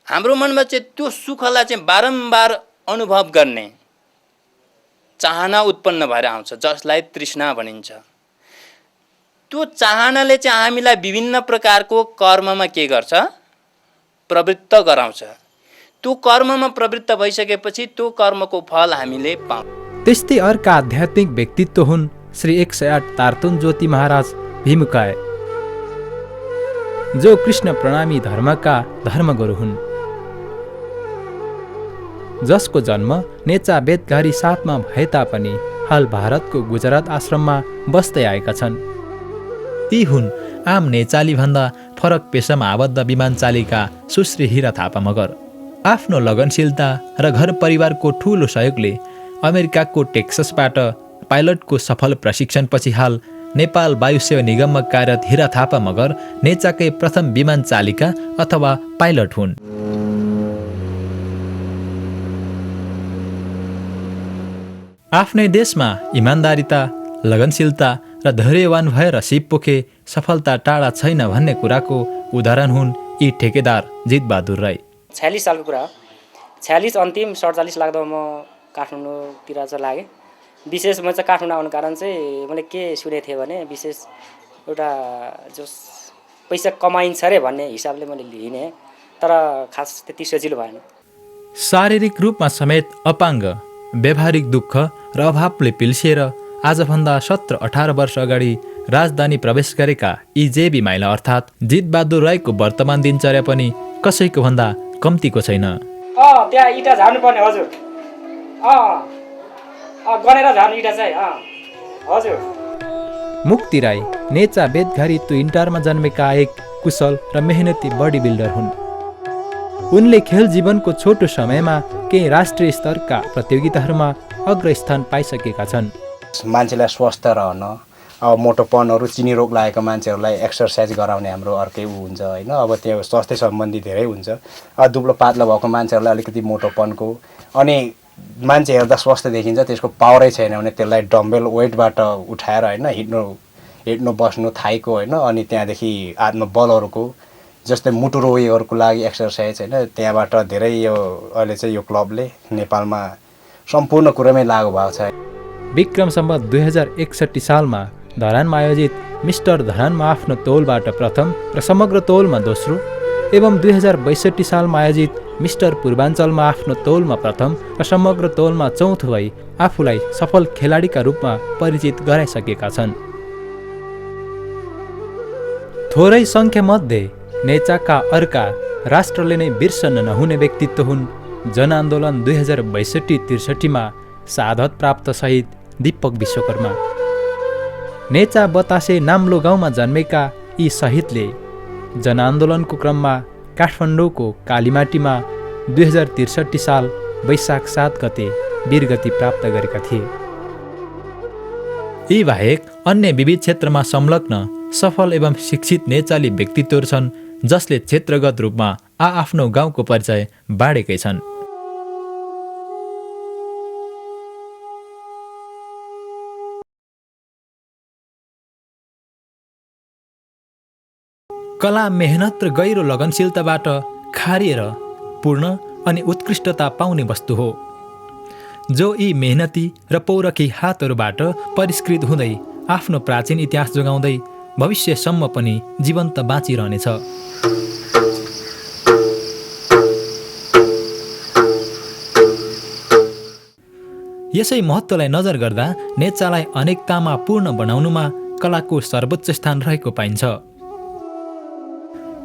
हाम्रो मनमा चाहिँ त्यो सुखलाई चाहिँ बारम्बार अनुभव गर्ने चाहना उत्पन्न भएर आउँछ, जसलाई तृष्णा भनिन्छ। त्यो चाहनाले चाहिँ हामीलाई विभिन्न प्रकारको कर्ममा के गर्छ, प्रवृत्त गराउँछ। त्यो कर्ममा प्रवृत्त भइसकेपछि त्यो कर्मको फल हामीले पाउँछौँ। त्यस्तै अर्का आध्यात्मिक व्यक्तित्व हुन् श्री 108 तार्तुन ज्योति महाराज भीमुकाय, जो कृष्ण प्रणामी धर्मका धर्मगुरु हुन्, जसको जन्म नेचा बेतघारी 7मा भए तापनि हाल भारतको गुजरात आश्रममा बस्दै आएका छन्। ती हुन् आम नेचाली भन्दा फरक पेसामा आबद्ध विमान चालिका सुश्री हिरा थापा मगर। आफ्नो लगनशीलता र घर परिवारको ठूलो सहयोगले अमेरिकाको टेक्ससबाट पाइलटको सफल प्रशिक्षणपछि हाल नेपाल वायुसेवा निगममा कार्यरत हिरा थापा मगर नेचाकै प्रथम विमान चालिका अथवा पाइलट हुन्। आफ्नै देशमा इमान्दारिता, लगनशीलता र धैर्यवान भएर सिप पोखे सफलता टाढा छैन भन्ने कुराको उदाहरण हुन् यी ठेकेदार जितबहादुर राई। 46 सालको कुरा हो। 46 अन्तिम 47 लाग्दा म काठमाडौँतिर चाहिँ लागेँ। विशेष म चाहिँ काठमाडौँ आउनु कारण चाहिँ मैले के सुनेको थिएँ भने विशेष एउटा जो पैसा कमाइन्छ अरे भन्ने हिसाबले मैले लिने, तर खास त्यति सजिलो भएन। शारीरिक रूपमा समेत अपाङ्ग, व्यावहारिक दुःख र अभावले पिल्सिएर आजभन्दा 17-18 वर्ष अगाडि राजधानी प्रवेश गरेका यी जेबी माइला अर्थात् जितबहादुर राईको वर्तमान दिनचर्या पनि कसैको भन्दा कम्तीको छैन। त्यहाँ इँटा झार्नुपर्ने हजुर गनेर झार्नु इँटा चाहिँ हजुर। मुक्ति राई नेचा बेदघारी तुइन्टारमा जन्मेका एक कुशल र मेहनती बडी बिल्डर हुन्। उनले खेल जीवनको छोटो समयमा केही राष्ट्रिय स्तरका प्रतियोगिताहरूमा अग्रस्थान पाइसकेका छन्। मान्छेलाई स्वस्थ रहन, अब मोटोपनहरू चिनी रोग लागेको मान्छेहरूलाई एक्सर्साइज गराउने हाम्रो अर्कै हुन्छ होइन। अब त्यो स्वास्थ्य सम्बन्धी धेरै हुन्छ। दुब्लो पातलो भएको मान्छेहरूलाई अलिकति मोटोपनको, अनि मान्छे हेर्दा स्वस्थ देखिन्छ, त्यसको पावरै छैन भने त्यसलाई डम्बेल वेटबाट उठाएर होइन हिँड्नु बस्नु थाइको होइन, अनि त्यहाँदेखि आत्मबलहरूको जस्तै मुटु रोगीहरूको लागि एक्सर्साइज होइन, त्यहाँबाट धेरै यो अहिले चाहिँ यो क्लबले नेपालमा सम्पूर्ण कुरामै लागु भएको छ। विक्रम सम्वत 2061 सालमा धरानमा आयोजित मिस्टर धरानमा आफ्नो तौलबाट प्रथम र समग्र तौलमा दोस्रो एवं 2062 सालमा आयोजित मिस्टर पूर्वाञ्चलमा आफ्नो तौलमा प्रथम र समग्र तौलमा चौथो भई आफूलाई सफल खेलाडीका रूपमा परिचित गराइसकेका छन्। थोरै सङ्ख्यामध्ये नेचाका अर्का राष्ट्रले नै बिर्सन नहुने व्यक्तित्व हुन् जनआन्दोलन 2062-63मा शहादत प्राप्त शहीद दीपक विश्वकर्मा। नेचा बतासे नाम्लो गाउँमा जन्मेका यी शहीदले जनआन्दोलनको क्रममा काठमाडौँको कालीमाटीमा 2063 साल वैशाख 7 गते वीरगति प्राप्त गरेका थिए। यी बाहेक अन्य विविध क्षेत्रमा संलग्न सफल एवं शिक्षित नेचाली व्यक्तित्वहरू छन् जसले क्षेत्रगत रूपमा आफ्नो गाउँको परिचय बाँडेकै छन्। कला मेहनत र गहिरो लगनशीलताबाट खारिएर पूर्ण अनि उत्कृष्टता पाउने वस्तु हो, जो यी मेहनती र पौरखी हातहरूबाट परिष्कृत हुँदै आफ्नो प्राचीन इतिहास जोगाउँदै भविष्यसम्म पनि जीवन्त बाँचिरहनेछ। यसै महत्त्वलाई नजर गर्दा नेचालाई अनेकतामा पूर्ण बनाउनुमा कलाको सर्वोच्च स्थान रहेको पाइन्छ।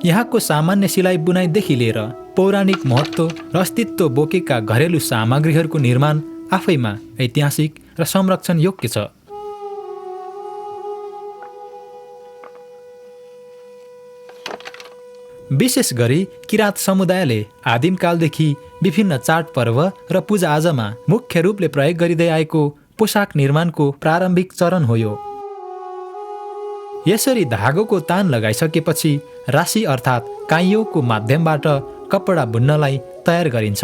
यहाँको सामान्य सिलाइ बुनाइदेखि लिएर पौराणिक महत्त्व र अस्तित्व बोकेका घरेलु सामग्रीहरूको निर्माण आफैमा ऐतिहासिक र संरक्षण योग्य छ। विशेष गरी किराँत समुदायले आदिमकालदेखि विभिन्न चाडपर्व र पूजाआजामा मुख्य रूपले प्रयोग गरिँदै आएको पोसाक निर्माणको प्रारम्भिक चरण हो यो। यसरी धागोको तान लगाइसकेपछि राशि अर्थात् काइयोको माध्यमबाट कपडा बुन्नलाई तयार गरिन्छ।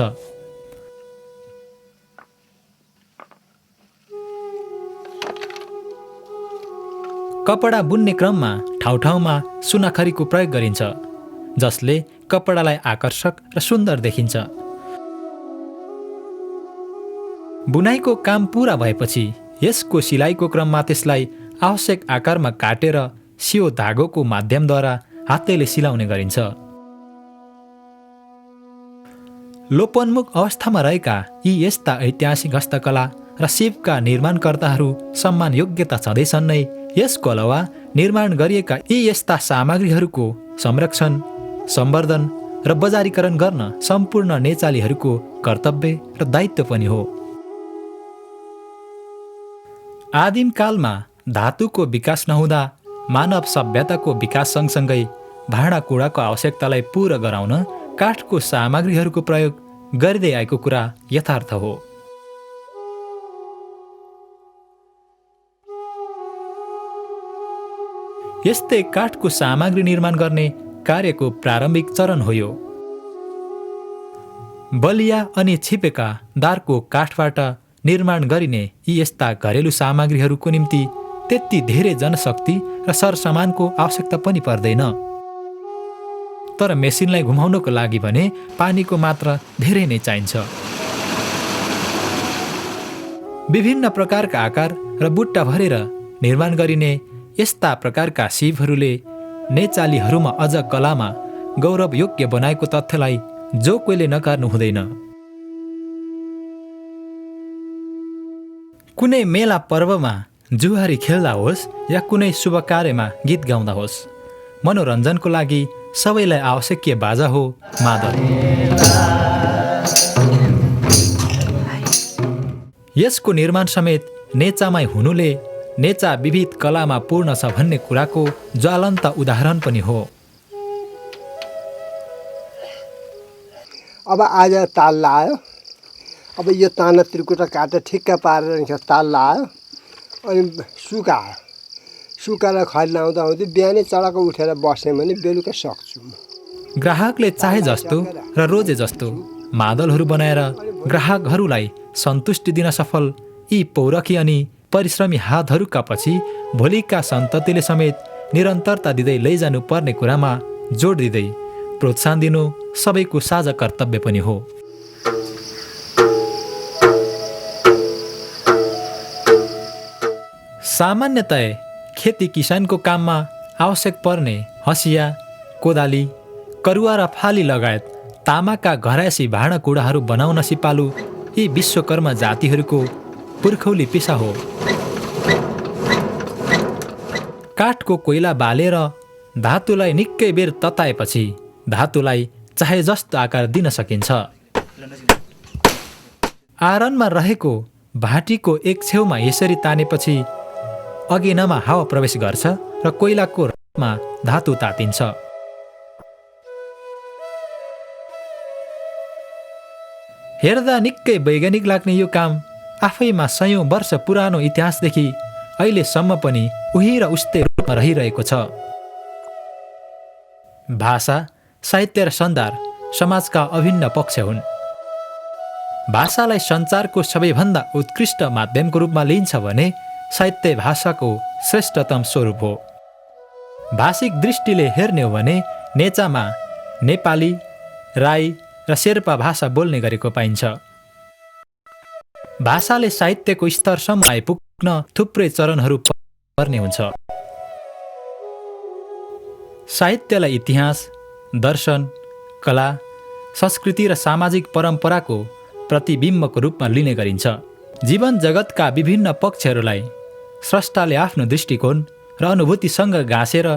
कपडा बुन्ने क्रममा ठाउँ ठाउँमा सुनाखरीको प्रयोग गरिन्छ, जसले कपडालाई आकर्षक र सुन्दर देखिन्छ। बुनाइको काम पूरा भएपछि यसको सिलाइको क्रममा त्यसलाई आवश्यक आकारमा काटेर सियो धागोको माध्यमद्वारा हातैले सिलाउने गरिन्छ। लोपोन्मुख अवस्थामा रहेका यी यस्ता ऐतिहासिक हस्तकला र शिल्पका निर्माणकर्ताहरू सम्मान योग्यता छँदैछन् नै यसको अलावा निर्माण गरिएका यी यस्ता सामग्रीहरूको संरक्षण, सम्वर्धन र बजारीकरण गर्न सम्पूर्ण नेचालीहरूको कर्तव्य र दायित्व पनि हो। आदिमकालमा धातुको विकास नहुँदा मानव सभ्यताको विकास सँगसँगै भाँडाकुँडाको आवश्यकतालाई पूरा गराउन काठको सामग्रीहरूको प्रयोग गरिँदै आएको कुरा यथार्थ हो। यस्तै काठको सामग्री निर्माण गर्ने कार्यको प्रारम्भिक चरण हो यो। बलिया अनि छिपेका दारको काठबाट निर्माण गरिने यी यस्ता घरेलु सामग्रीहरूको निम्ति त्यति धेरै जनशक्ति र सरसामानको आवश्यकता पनि पर्दैन। तर मेसिनलाई घुमाउनको लागि भने पानीको मात्रा धेरै नै चाहिन्छ। विभिन्न प्रकारका आकार र बुट्टा भरेर निर्माण गरिने यस्ता प्रकारका शिवहरूले नेचालीहरूमा अझ कलामा गौरव योग्य बनाएको तथ्यलाई जो कोहीले नकार्नु हुँदैन। कुनै मेला पर्वमा जुहारी खेल्दा होस् या कुनै शुभ कार्यमा गीत गाउँदा होस्, मनोरञ्जनको लागि सबैलाई आवश्यक बाजा हो मादल। यसको निर्माण समेत नेचामै हुनुले नेचा विविध कलामा पूर्ण छ भन्ने कुराको ज्वलन्त उदाहरण पनि हो। अब आज ताल लायो, अब यो ताना त्रिकुटा काटेर ठिक्क पारेर ताल लायो, अनि सुकायो, सुकाएर खरी लाउँदा आउँदै बिहानै चढाको उठेर बस्यो भने बेलुका सक्छु। ग्राहकले चाहे जस्तो र रोजे जस्तो मादलहरू बनाएर ग्राहकहरूलाई सन्तुष्टि दिन सफल यी पौरखी अनि परिश्रमी हातहरूका पछि भोलिका सन्ततिले समेत निरन्तरता दिँदै लैजानु पर्ने कुरामा जोड दिँदै प्रोत्साहन दिनु सबैको साझा कर्तव्य पनि हो। सामान्यतया खेती किसानको काममा आवश्यक पर्ने हँसिया, कोदाली, करुवा र फाली लगायत तामाका घरायसी भाँडाकुँडाहरू बनाउन सिपालु यी विश्वकर्मा जातिहरूको पुर्खौली पेसा हो। काठको कोइला बालेर धातुलाई निकै बेर तताएपछि धातुलाई चाहे जस्तो आकार दिन सकिन्छ। आरनमा रहेको भाटीको एक छेउमा यसरी तानेपछि अगेनामा हावा प्रवेश गर्छ र कोइलाको रथमा धातु तातिन्छ। हेर्दा निकै वैज्ञानिक लाग्ने यो काम आफैमा सयौं वर्ष पुरानो इतिहासदेखि अहिलेसम्म पनि उही र उस्तै रूपमा रहिरहेको छ। भाषा, साहित्य र सञ्चार समाजका अभिन्न पक्ष हुन्। भाषालाई सञ्चारको सबैभन्दा उत्कृष्ट माध्यमको रूपमा लिइन्छ भने साहित्य भाषाको श्रेष्ठतम स्वरूप हो। भाषिक दृष्टिले हेर्ने हो भने नेचामा नेपाली, राई र शेर्पा भाषा बोल्ने गरेको पाइन्छ। भाषाले साहित्यको स्तरसम्म आइपुग्न थुप्रै चरणहरू पर्ने हुन्छ। साहित्यलाई इतिहास, दर्शन, कला, संस्कृति र सामाजिक परम्पराको प्रतिबिम्बको रूपमा लिने गरिन्छ। जीवन जगतका विभिन्न पक्षहरूलाई स्रष्टाले आफ्नो दृष्टिकोण र अनुभूतिसँग गाँसेर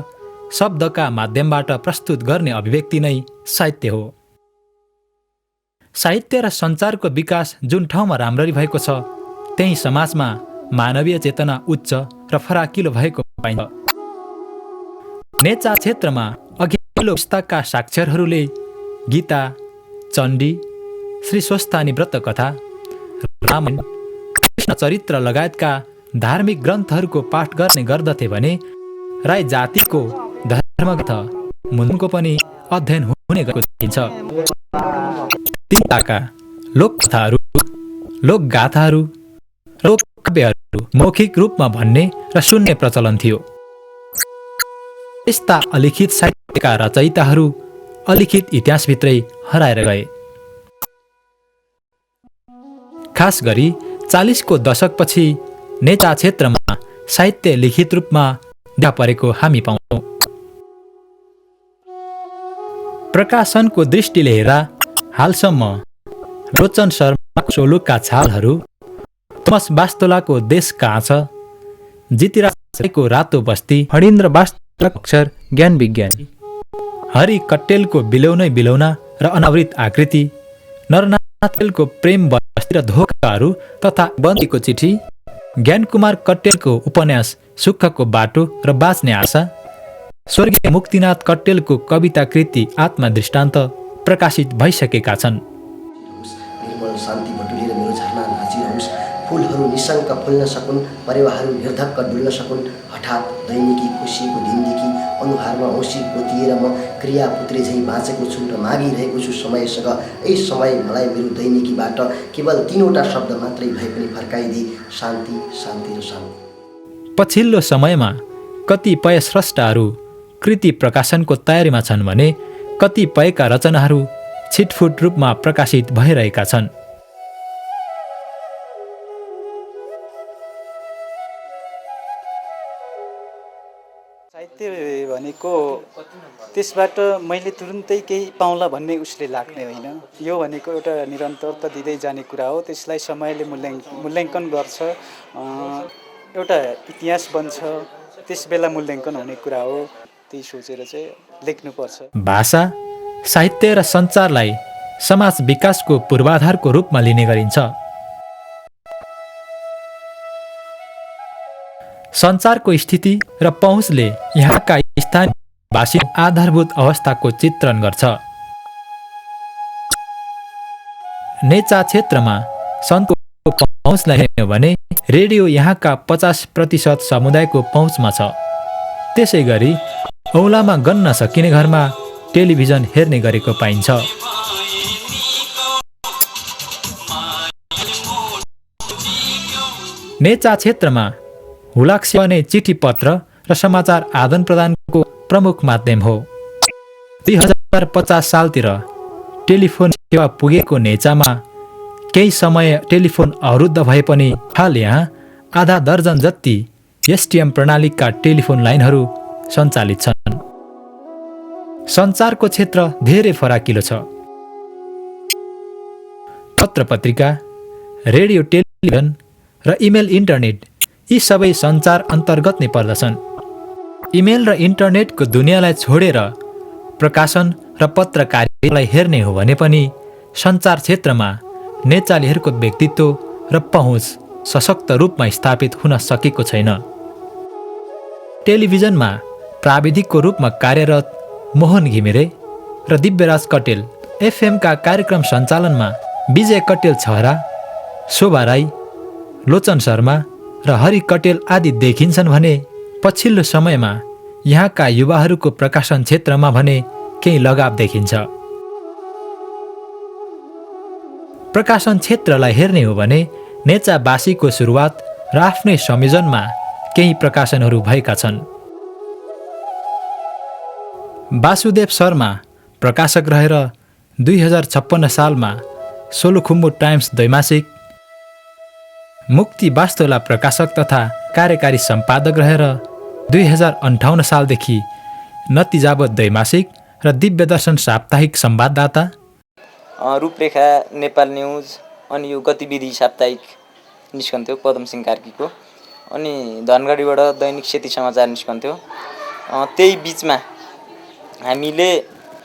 शब्दका माध्यमबाट प्रस्तुत गर्ने अभिव्यक्ति नै साहित्य हो। साहित्य र सञ्चारको विकास जुन ठाउँमा राम्ररी भएको छ त्यही समाजमा मानवीय चेतना उच्च र फराकिलो भएको पाइन्छ। नेचा क्षेत्रमा अघिल्लो पुस्ताका साक्षरहरूले गीता, चण्डी, श्री स्वस्थानी व्रत कथा, रामायण, कृष्ण चरित्र लगायतका धार्मिक ग्रन्थहरूको पाठ गर्ने गर्दथे भने राई जातिको धर्मग्रन्थ मुनको पनि अध्ययन हुने गरेको देखिन्छ। तिनका लोककथाहरू, लोकगाथाहरू, लोककाव्यहरू मौखिक रूपमा भन्ने र सुन्ने प्रचलन थियो। यस्ता अलिखित साहित्यका रचयिताहरू अलिखित इतिहासभित्रै हराएर गए। खास गरी 40 को दशकपछि नेचा क्षेत्रमा साहित्य लिखित रूपमा देखा परेको हामी पाउँछौँ। प्रकाशनको दृष्टिले हेर्दा हालसम्म लोचन शर्माको सोलुका छालहरू, थोमस वास्तोलाको देश कहाँ छ, जितिराजको रातो बस्ती, फणीन्द्र वास्तोलाको अक्षर ज्ञान विज्ञान, हरि कट्टेलको बिलौनै बिलौना र अनावृत आकृति, नरनाथको प्रेम बस्ती र धोकाहरू तथा बन्दीको चिठी, ज्ञानकुमार कट्टेलको उपन्यास सुखको बाटो र बाँच्ने आशा, स्वर्गीय मुक्तिनाथ कट्टेलको कविता कृति आत्मा दृष्टान्त प्रकाशित भइसकेका छन्। निर्मल शान्ति बटुलेर मेरो झरना नाचिरहोस्, फुलहरू निशङ्क फुल्न सकुन्, परेवाहरू निर्धक्क डुल्न सकुन्। हठात दैनिकी खुसीको दिनदेखि अनुहारमा औँसी पोतिएर म क्रियापुत्री झैँ बाँचेको छु र मागिरहेको छु समयसँग। यही समय मलाई मेरो दैनिकीबाट केवल 3वटा शब्द मात्रै भए पनि फर्काइदिए, शान्ति, शान्ति र शान्ति। पछिल्लो समयमा कतिपय स्रष्टाहरू कृति प्रकाशनको तयारीमा छन् भने कतिपयका रचनाहरू छिटफुट रूपमा प्रकाशित भइरहेका छन्। साहित्य भनेको त्यसबाट मैले तुरुन्तै केही पाउँला भन्ने उसले लाग्ने होइन। यो भनेको एउटा निरन्तरता दिँदै जाने कुरा हो। त्यसलाई समयले मूल्याङ्कन गर्छ, एउटा इतिहास बन्छ, त्यस बेला मूल्याङ्कन हुने कुरा हो। त्यही सोचेर चाहिँ लेख्नुपर्छ। भाषा, साहित्य र सञ्चारलाई समाज विकासको पूर्वाधारको रूपमा लिने गरिन्छ। सञ्चारको स्थिति र पहुँचले यहाँका स्थानीय भाषी आधारभूत अवस्थाको चित्रण गर्छ। नेचा क्षेत्रमा सन्तको पहुँचलाई हेर्ने हो भने रेडियो यहाँका 50% समुदायको पहुँचमा छ। त्यसै गरी औलामा गन्न सकिने घरमा टेलिभिजन हेर्ने गरेको पाइन्छ। नेचा क्षेत्रमा हुलाक सेवा नै चिठी पत्र र समाचार आदान प्रदानको प्रमुख माध्यम हो। 2050 सालतिर टेलिफोन सेवा पुगेको नेचामा केही समय टेलिफोन अवरुद्ध भए पनि हाल यहाँ आधा दर्जन जति एसटिएम प्रणालीका टेलिफोन लाइनहरू सञ्चालित छन्। सञ्चारको क्षेत्र धेरै फराकिलो छ। पत्र पत्रिका, रेडियो, टेलिभिजन र इमेल इन्टरनेट यी सबै सञ्चार अन्तर्गत नै पर्दछन्। इमेल र इन्टरनेटको दुनियाँलाई छोडेर प्रकाशन र पत्रकारितालाई हेर्ने हो भने पनि सञ्चार क्षेत्रमा नेचालीहरूको व्यक्तित्व र पहुँच सशक्त रूपमा स्थापित हुन सकेको छैन। टेलिभिजनमा प्राविधिकको रूपमा कार्यरत मोहन घिमिरे र दिव्यराज कटेल, एफएमका कार्यक्रम सञ्चालनमा विजय कटेल छहरा, शोभा राई, लोचन शर्मा र हरि कटेल आदि देखिन्छन् भने पछिल्लो समयमा यहाँका युवाहरूको प्रकाशन क्षेत्रमा भने केही लगाव देखिन्छ। प्रकाशन क्षेत्रलाई हेर्ने हो भने नेचाबासीको सुरुवात र आफ्नै संयोजनमा केही प्रकाशनहरू भएका छन्। वासुदेव शर्मा प्रकाशक रहेर 2056 सालमा सोलुखुम्बु टाइम्स द्वैमासिक, मुक्ति वास्तोला प्रकाशक तथा कार्यकारी सम्पादक रहेर 2058 सालदेखि नतिजावत द्वैमासिक र दिव्य दर्शन साप्ताहिक संवाददाता, रूपरेखा नेपाल न्युज, अनि यो गतिविधि साप्ताहिक निस्कन्थ्यो पदमसिंह कार्कीको, अनि धनगढीबाट दैनिक सेती समाचार निस्कन्थ्यो। त्यही बिचमा हामीले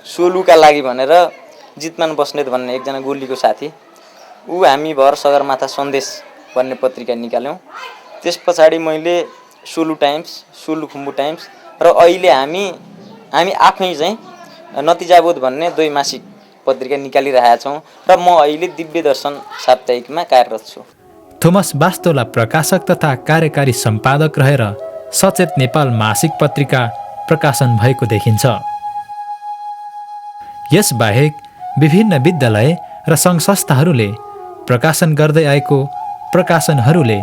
सोलुका लागि भनेर जितमान बस्नेत भन्ने एकजना गोलीको साथी, ऊ हामी भर सगरमाथा सन्देश भन्ने पत्रिका निकाल्यौँ। त्यस पछाडि मैले सोलु टाइम्स, सोलुखुम्बु टाइम्स र अहिले हामी आफै चाहिँ नतिजाबोध भन्ने द्वैमासिक पत्रिका निकालिरहेका छौँ र म अहिले दिव्य दर्शन साप्ताहिकमा कार्यरत छु। थोमस वास्तोला प्रकाशक तथा कार्यकारी सम्पादक रहेर सचेत नेपाल मासिक पत्रिका प्रकाशन भएको देखिन्छ। यसबाहेक विभिन्न विद्यालय र सङ्घ संस्थाहरूले प्रकाशन गर्दै आएको प्रकाशनहरूले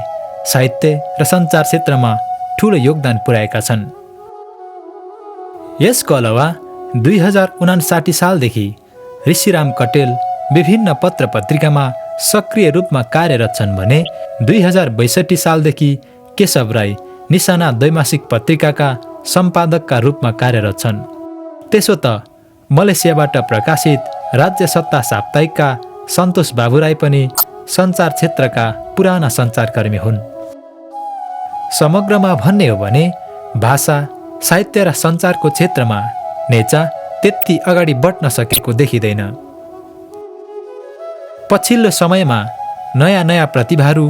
साहित्य र सञ्चार क्षेत्रमा ठुलो योगदान पुर्याएका छन्। यसको अलावा 2059 सालदेखि ऋषिराम कटेल विभिन्न पत्र पत्रिकामा सक्रिय रूपमा कार्यरत छन् भने 2062 सालदेखि केशव राई निशाना द्वैमासिक पत्रिकाका सम्पादकका रूपमा कार्यरत छन्। त्यसो त मलेसियाबाट प्रकाशित राज्य सत्ता साप्ताहिकका सन्तोष बाबु राई पनि सञ्चार क्षेत्रका पुराना सञ्चारकर्मी हुन्। समग्रमा भन्ने हो भने भाषा, साहित्य र सञ्चारको क्षेत्रमा नेचा त्यति अगाडि बढ्न सकेको देखिँदैन। पछिल्लो समयमा नयाँ नयाँ प्रतिभाहरू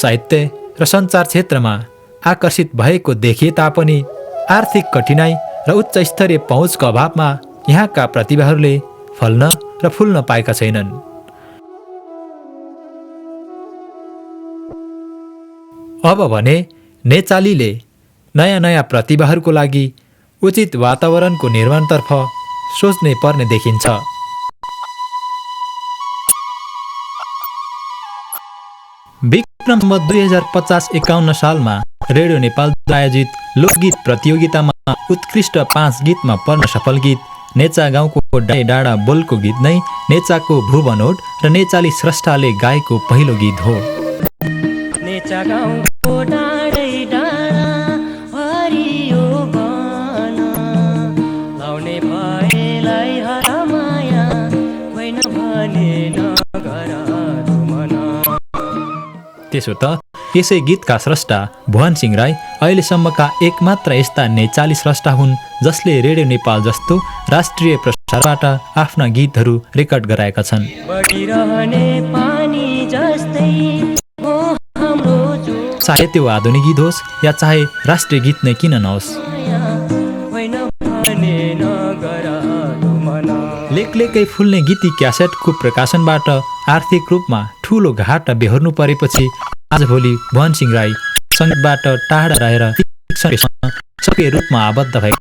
साहित्य र सञ्चार क्षेत्रमा आकर्षित भएको देखिए तापनि आर्थिक कठिनाई र उच्च स्तरीय पहुँचको अभावमा यहाँका प्रतिभाहरूले फल्न र फुल्न पाएका छैनन्। अब भने नेचालीले नयाँ नयाँ प्रतिभाहरूको लागि उचित वातावरणको निर्माणतर्फ सोच्नै पर्ने देखिन्छ। विक्रम 2050-51 सालमा रेडियो नेपालद्वारा आयोजित लोकगीत प्रतियोगितामा उत्कृष्ट 5 गीतमा पर्न सफल गीत नेचा गाउँको डाँडे डाँडा बोलको गीत नै नेचाको भुवनोट र नेचाली स्रष्टाले गाएको पहिलो गीत हो। नेचा गाउँको डाँडे डाँडा हरियो बन लाउने भएलाई हरमाया होइन भने नगर तुमन। त्यसो त यसै गीतका स्रष्टा भुवन सिंह राई अहिलेसम्मका एकमात्र यस्ता नेचाली स्रष्टा हुन् जसले रेडियो नेपाल जस्तो राष्ट्रिय भाषाबाट आफ्ना गीतहरू रेकर्ड गराएका छन्। बगिरहने पानी जस्तै हो हाम्रो जो चाहे त्यो आधुनिक गीत होस् या चाहे राष्ट्रिय गीत नै किन नहोस्। होइन भने नगर मना लेकलेकै फुल्ने गीती क्यासेटको प्रकाशनबाट आर्थिक रूपमा ठूलो घाटा बेहोर्नु परेपछि आजभोलि भुवन सिंह राई सङ्गीतबाट टाढा रहेर सक्रिय रूपमा आबद्ध भए।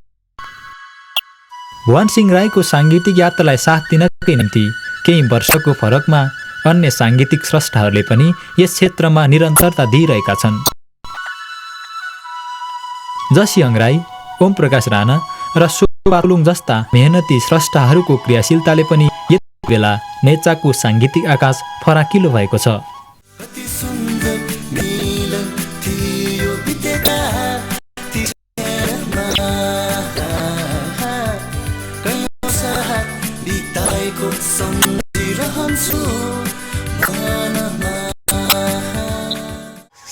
भुवन सिंह राईको साङ्गीतिक यात्रालाई साथ दिनकै निम्ति केही वर्षको फरकमा अन्य साङ्गीतिक स्रष्टाहरूले पनि यस क्षेत्रमा निरन्तरता दिइरहेका छन्। जसिहङ राई, ओम प्रकाश राणा र शोभा गुरुङ जस्ता मेहनती स्रष्टाहरूको क्रियाशीलताले पनि यति बेला नेचाको साङ्गीतिक आकाश फराकिलो भएको छ।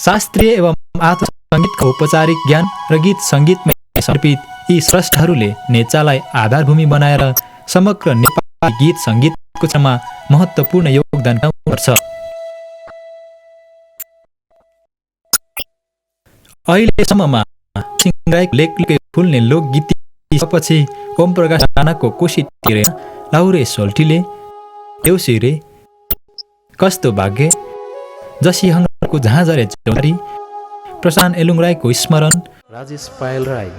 शास्त्रीय एवं आधुनिक सङ्गीतको औपचारिक ज्ञान र गीत सङ्गीतमै समर्पित यी स्रष्टाहरूले नेचालाई आधारभूमि बनाएर समग्र नेपाली गीत सङ्गीतको क्षमा महत्त्वपूर्ण योगदान गर्छ। अहिलेसम्ममा सिंह राईको लेखले फुल्ने लोकगीतपछि ओम प्रकाश राणाको कोशी तिरे, लाउरे सोल्टीले, देउसी रे, कस्तो भाग्य, जसिहङको झाँझरे चौधरी, प्रशान्त एलुङ राईको स्मरण, राजेश पायल राई,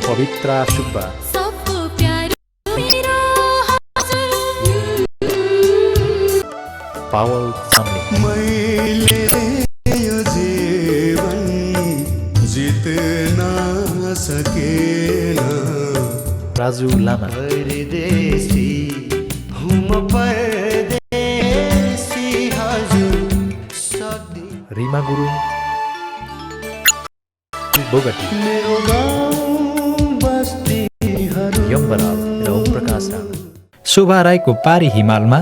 पवित्रा सुब्बा, पावल सामने, मैले यो जीवन जित्न सकेन, राजु लामा, परदेशी हुम परदेशी हजुर सक्दिन, रिमा गुरुङ, बोगटी, मेरो गाउँ बस्तीहरू, यम्बरा र ओम प्रकाश राणा। शोभा राईको पारी हिमालमा,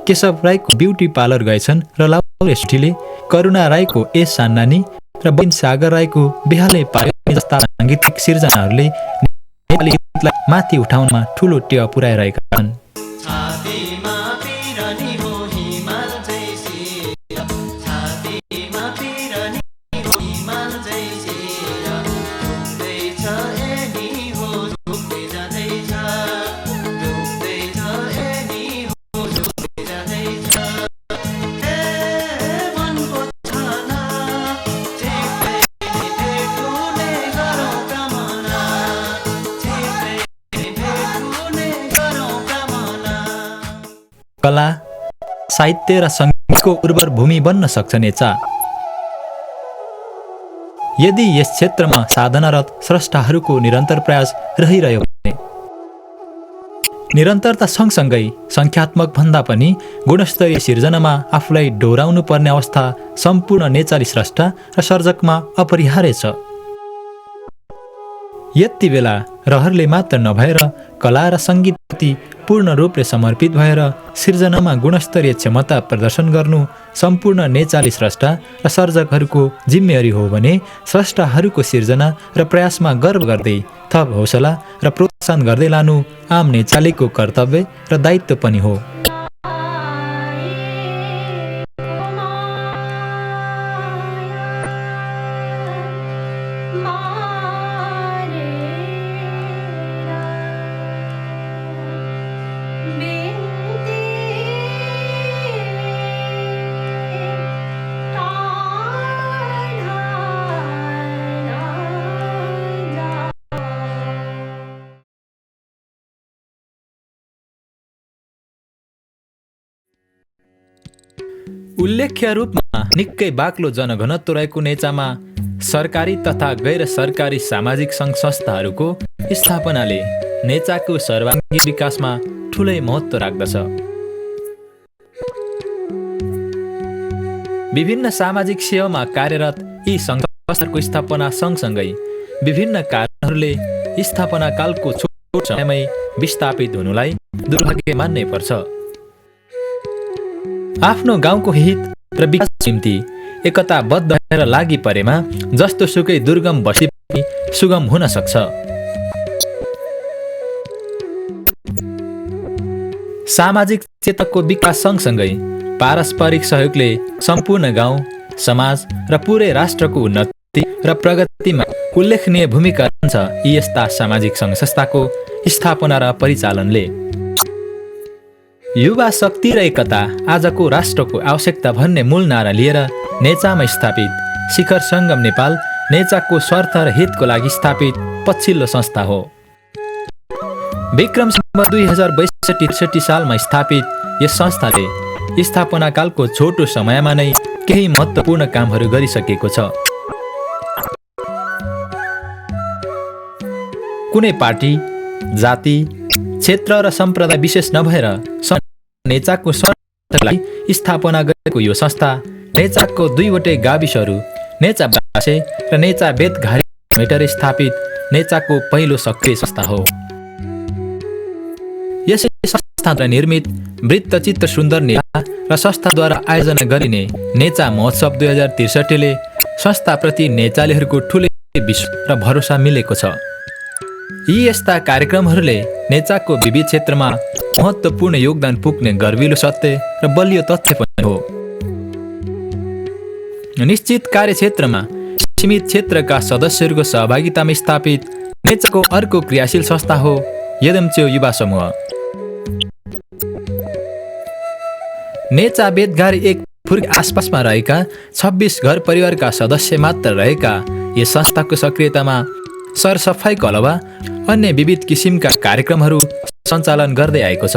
केशव राईको ब्युटी पार्लर गएछन् र लाउरे सोल्टीले, करुणा राईको एस सान्नानी र बहिन सागर राईको बेहालै पार्ने जस्ता साङ्गीतिक सिर्जनाहरूले नेपाली गीतलाई माथि उठाउनमा ठूलो टेवा पुर्याइरहेका छन्। कला, साहित्य र सङ्गीतको उर्वर भूमि बन्न सक्छ नेचा यदि यस क्षेत्रमा साधनारत स्रष्टाहरूको निरन्तर प्रयास रहिरह्यो भने। निरन्तरता सँगसँगै सङ्ख्यात्मक भन्दा पनि गुणस्तरीय सिर्जनामा आफूलाई डोराउनु पर्ने अवस्था सम्पूर्ण नेचाली स्रष्टा र सर्जकमा अपरिहार्य छ। यति बेला रहरले मात्र नभएर कला र सङ्गीतप्रति पूर्ण रूपले समर्पित भएर सिर्जनामा गुणस्तरीय क्षमता प्रदर्शन गर्नु सम्पूर्ण नेचाली स्रष्टा र सर्जकहरूको जिम्मेवारी हो भने स्रष्टाहरूको सिर्जना र प्रयासमा गर्व गर्दै थप हौसला र प्रोत्साहन गर्दै लानु आम नेचालीको कर्तव्य र दायित्व पनि हो। उल्लेख्य रूपमा निकै बाक्लो जनघनत्व रहेको नेचामा सरकारी तथा गैर सरकारी सामाजिक सङ्घ संस्थाहरूको स्थापनाले नेचाको सर्वाङ्गीण विकासमा ठुलै महत्त्व राख्दछ। विभिन्न सामाजिक सेवामा कार्यरत यी सङ्घ स्तरको स्थापना सँगसँगै विभिन्न कारणहरूले स्थापना कालको छोटो समयमै विस्थापित हुनुलाई दुर्भाग्य मान्नै पर्छ। आफ्नो गाउँको हित र विकासको निम्ति एकताबद्ध भएर लागि परेमा जस्तो सुकै दुर्गम बस्ती पनि सुगम हुन सक्छ। सामाजिक चेतनाको विकास सँगसँगै पारस्परिक सहयोगले सम्पूर्ण गाउँ, समाज र पुरै राष्ट्रको उन्नति र प्रगतिमा उल्लेखनीय भूमिका रहन्छ यी यस्ता सामाजिक सङ्घ संस्थाको स्थापना र परिचालनले। युवा शक्ति र एकता आजको राष्ट्रको आवश्यकता भन्ने मूल नारा लिएर नेचामा स्थापित शिखर सङ्गम नेपाल नेचाको स्वार्थ र हितको लागि स्थापित पछिल्लो संस्था हो। विक्रम सम्वत 2062-63 सालमा स्थापित यस संस्थाले स्थापना कालको छोटो समयमा नै केही महत्त्वपूर्ण कामहरू गरिसकेको छ। कुनै पार्टी, जाति, क्षेत्र र सम्प्रदाय विशेष नभएर नेचाको स्वार्थलाई स्थापना गरेको यो संस्था नेचाको 2वटै गाविसहरू नेचा बासे र नेचा बेतघारी मेटेर स्थापित नेचाको पहिलो सक्रिय संस्था हो। यसै संस्थाद्वारा निर्मित वृत्तचित्र सुन्दर नेचा र संस्थाद्वारा आयोजना गरिने नेचा महोत्सव 2063ले संस्थाप्रति नेचालीहरूको ठुलै विश्वास र भरोसा मिलेको छ। यी यस्ता कार्यक्रमहरूले नेचाको विविध क्षेत्रमा महत्त्वपूर्ण योगदान पुग्ने गर्विलो सत्य र बलियो तथ्य पनि हो। निश्चित कार्यक्षेत्रमा सीमित क्षेत्रका सदस्यहरूको सहभागितामा स्थापित नेचाको अर्को क्रियाशील संस्था हो यदमच्यो युवा समूह। नेचा बेतघारी एक फुर्के आसपासमा रहेका 26 घर परिवारका सदस्य मात्र रहेका यस संस्थाको सक्रियतामा सरसफाइको अलावा अन्य विविध किसिमका कार्यक्रमहरू सञ्चालन गर्दै आएको छ।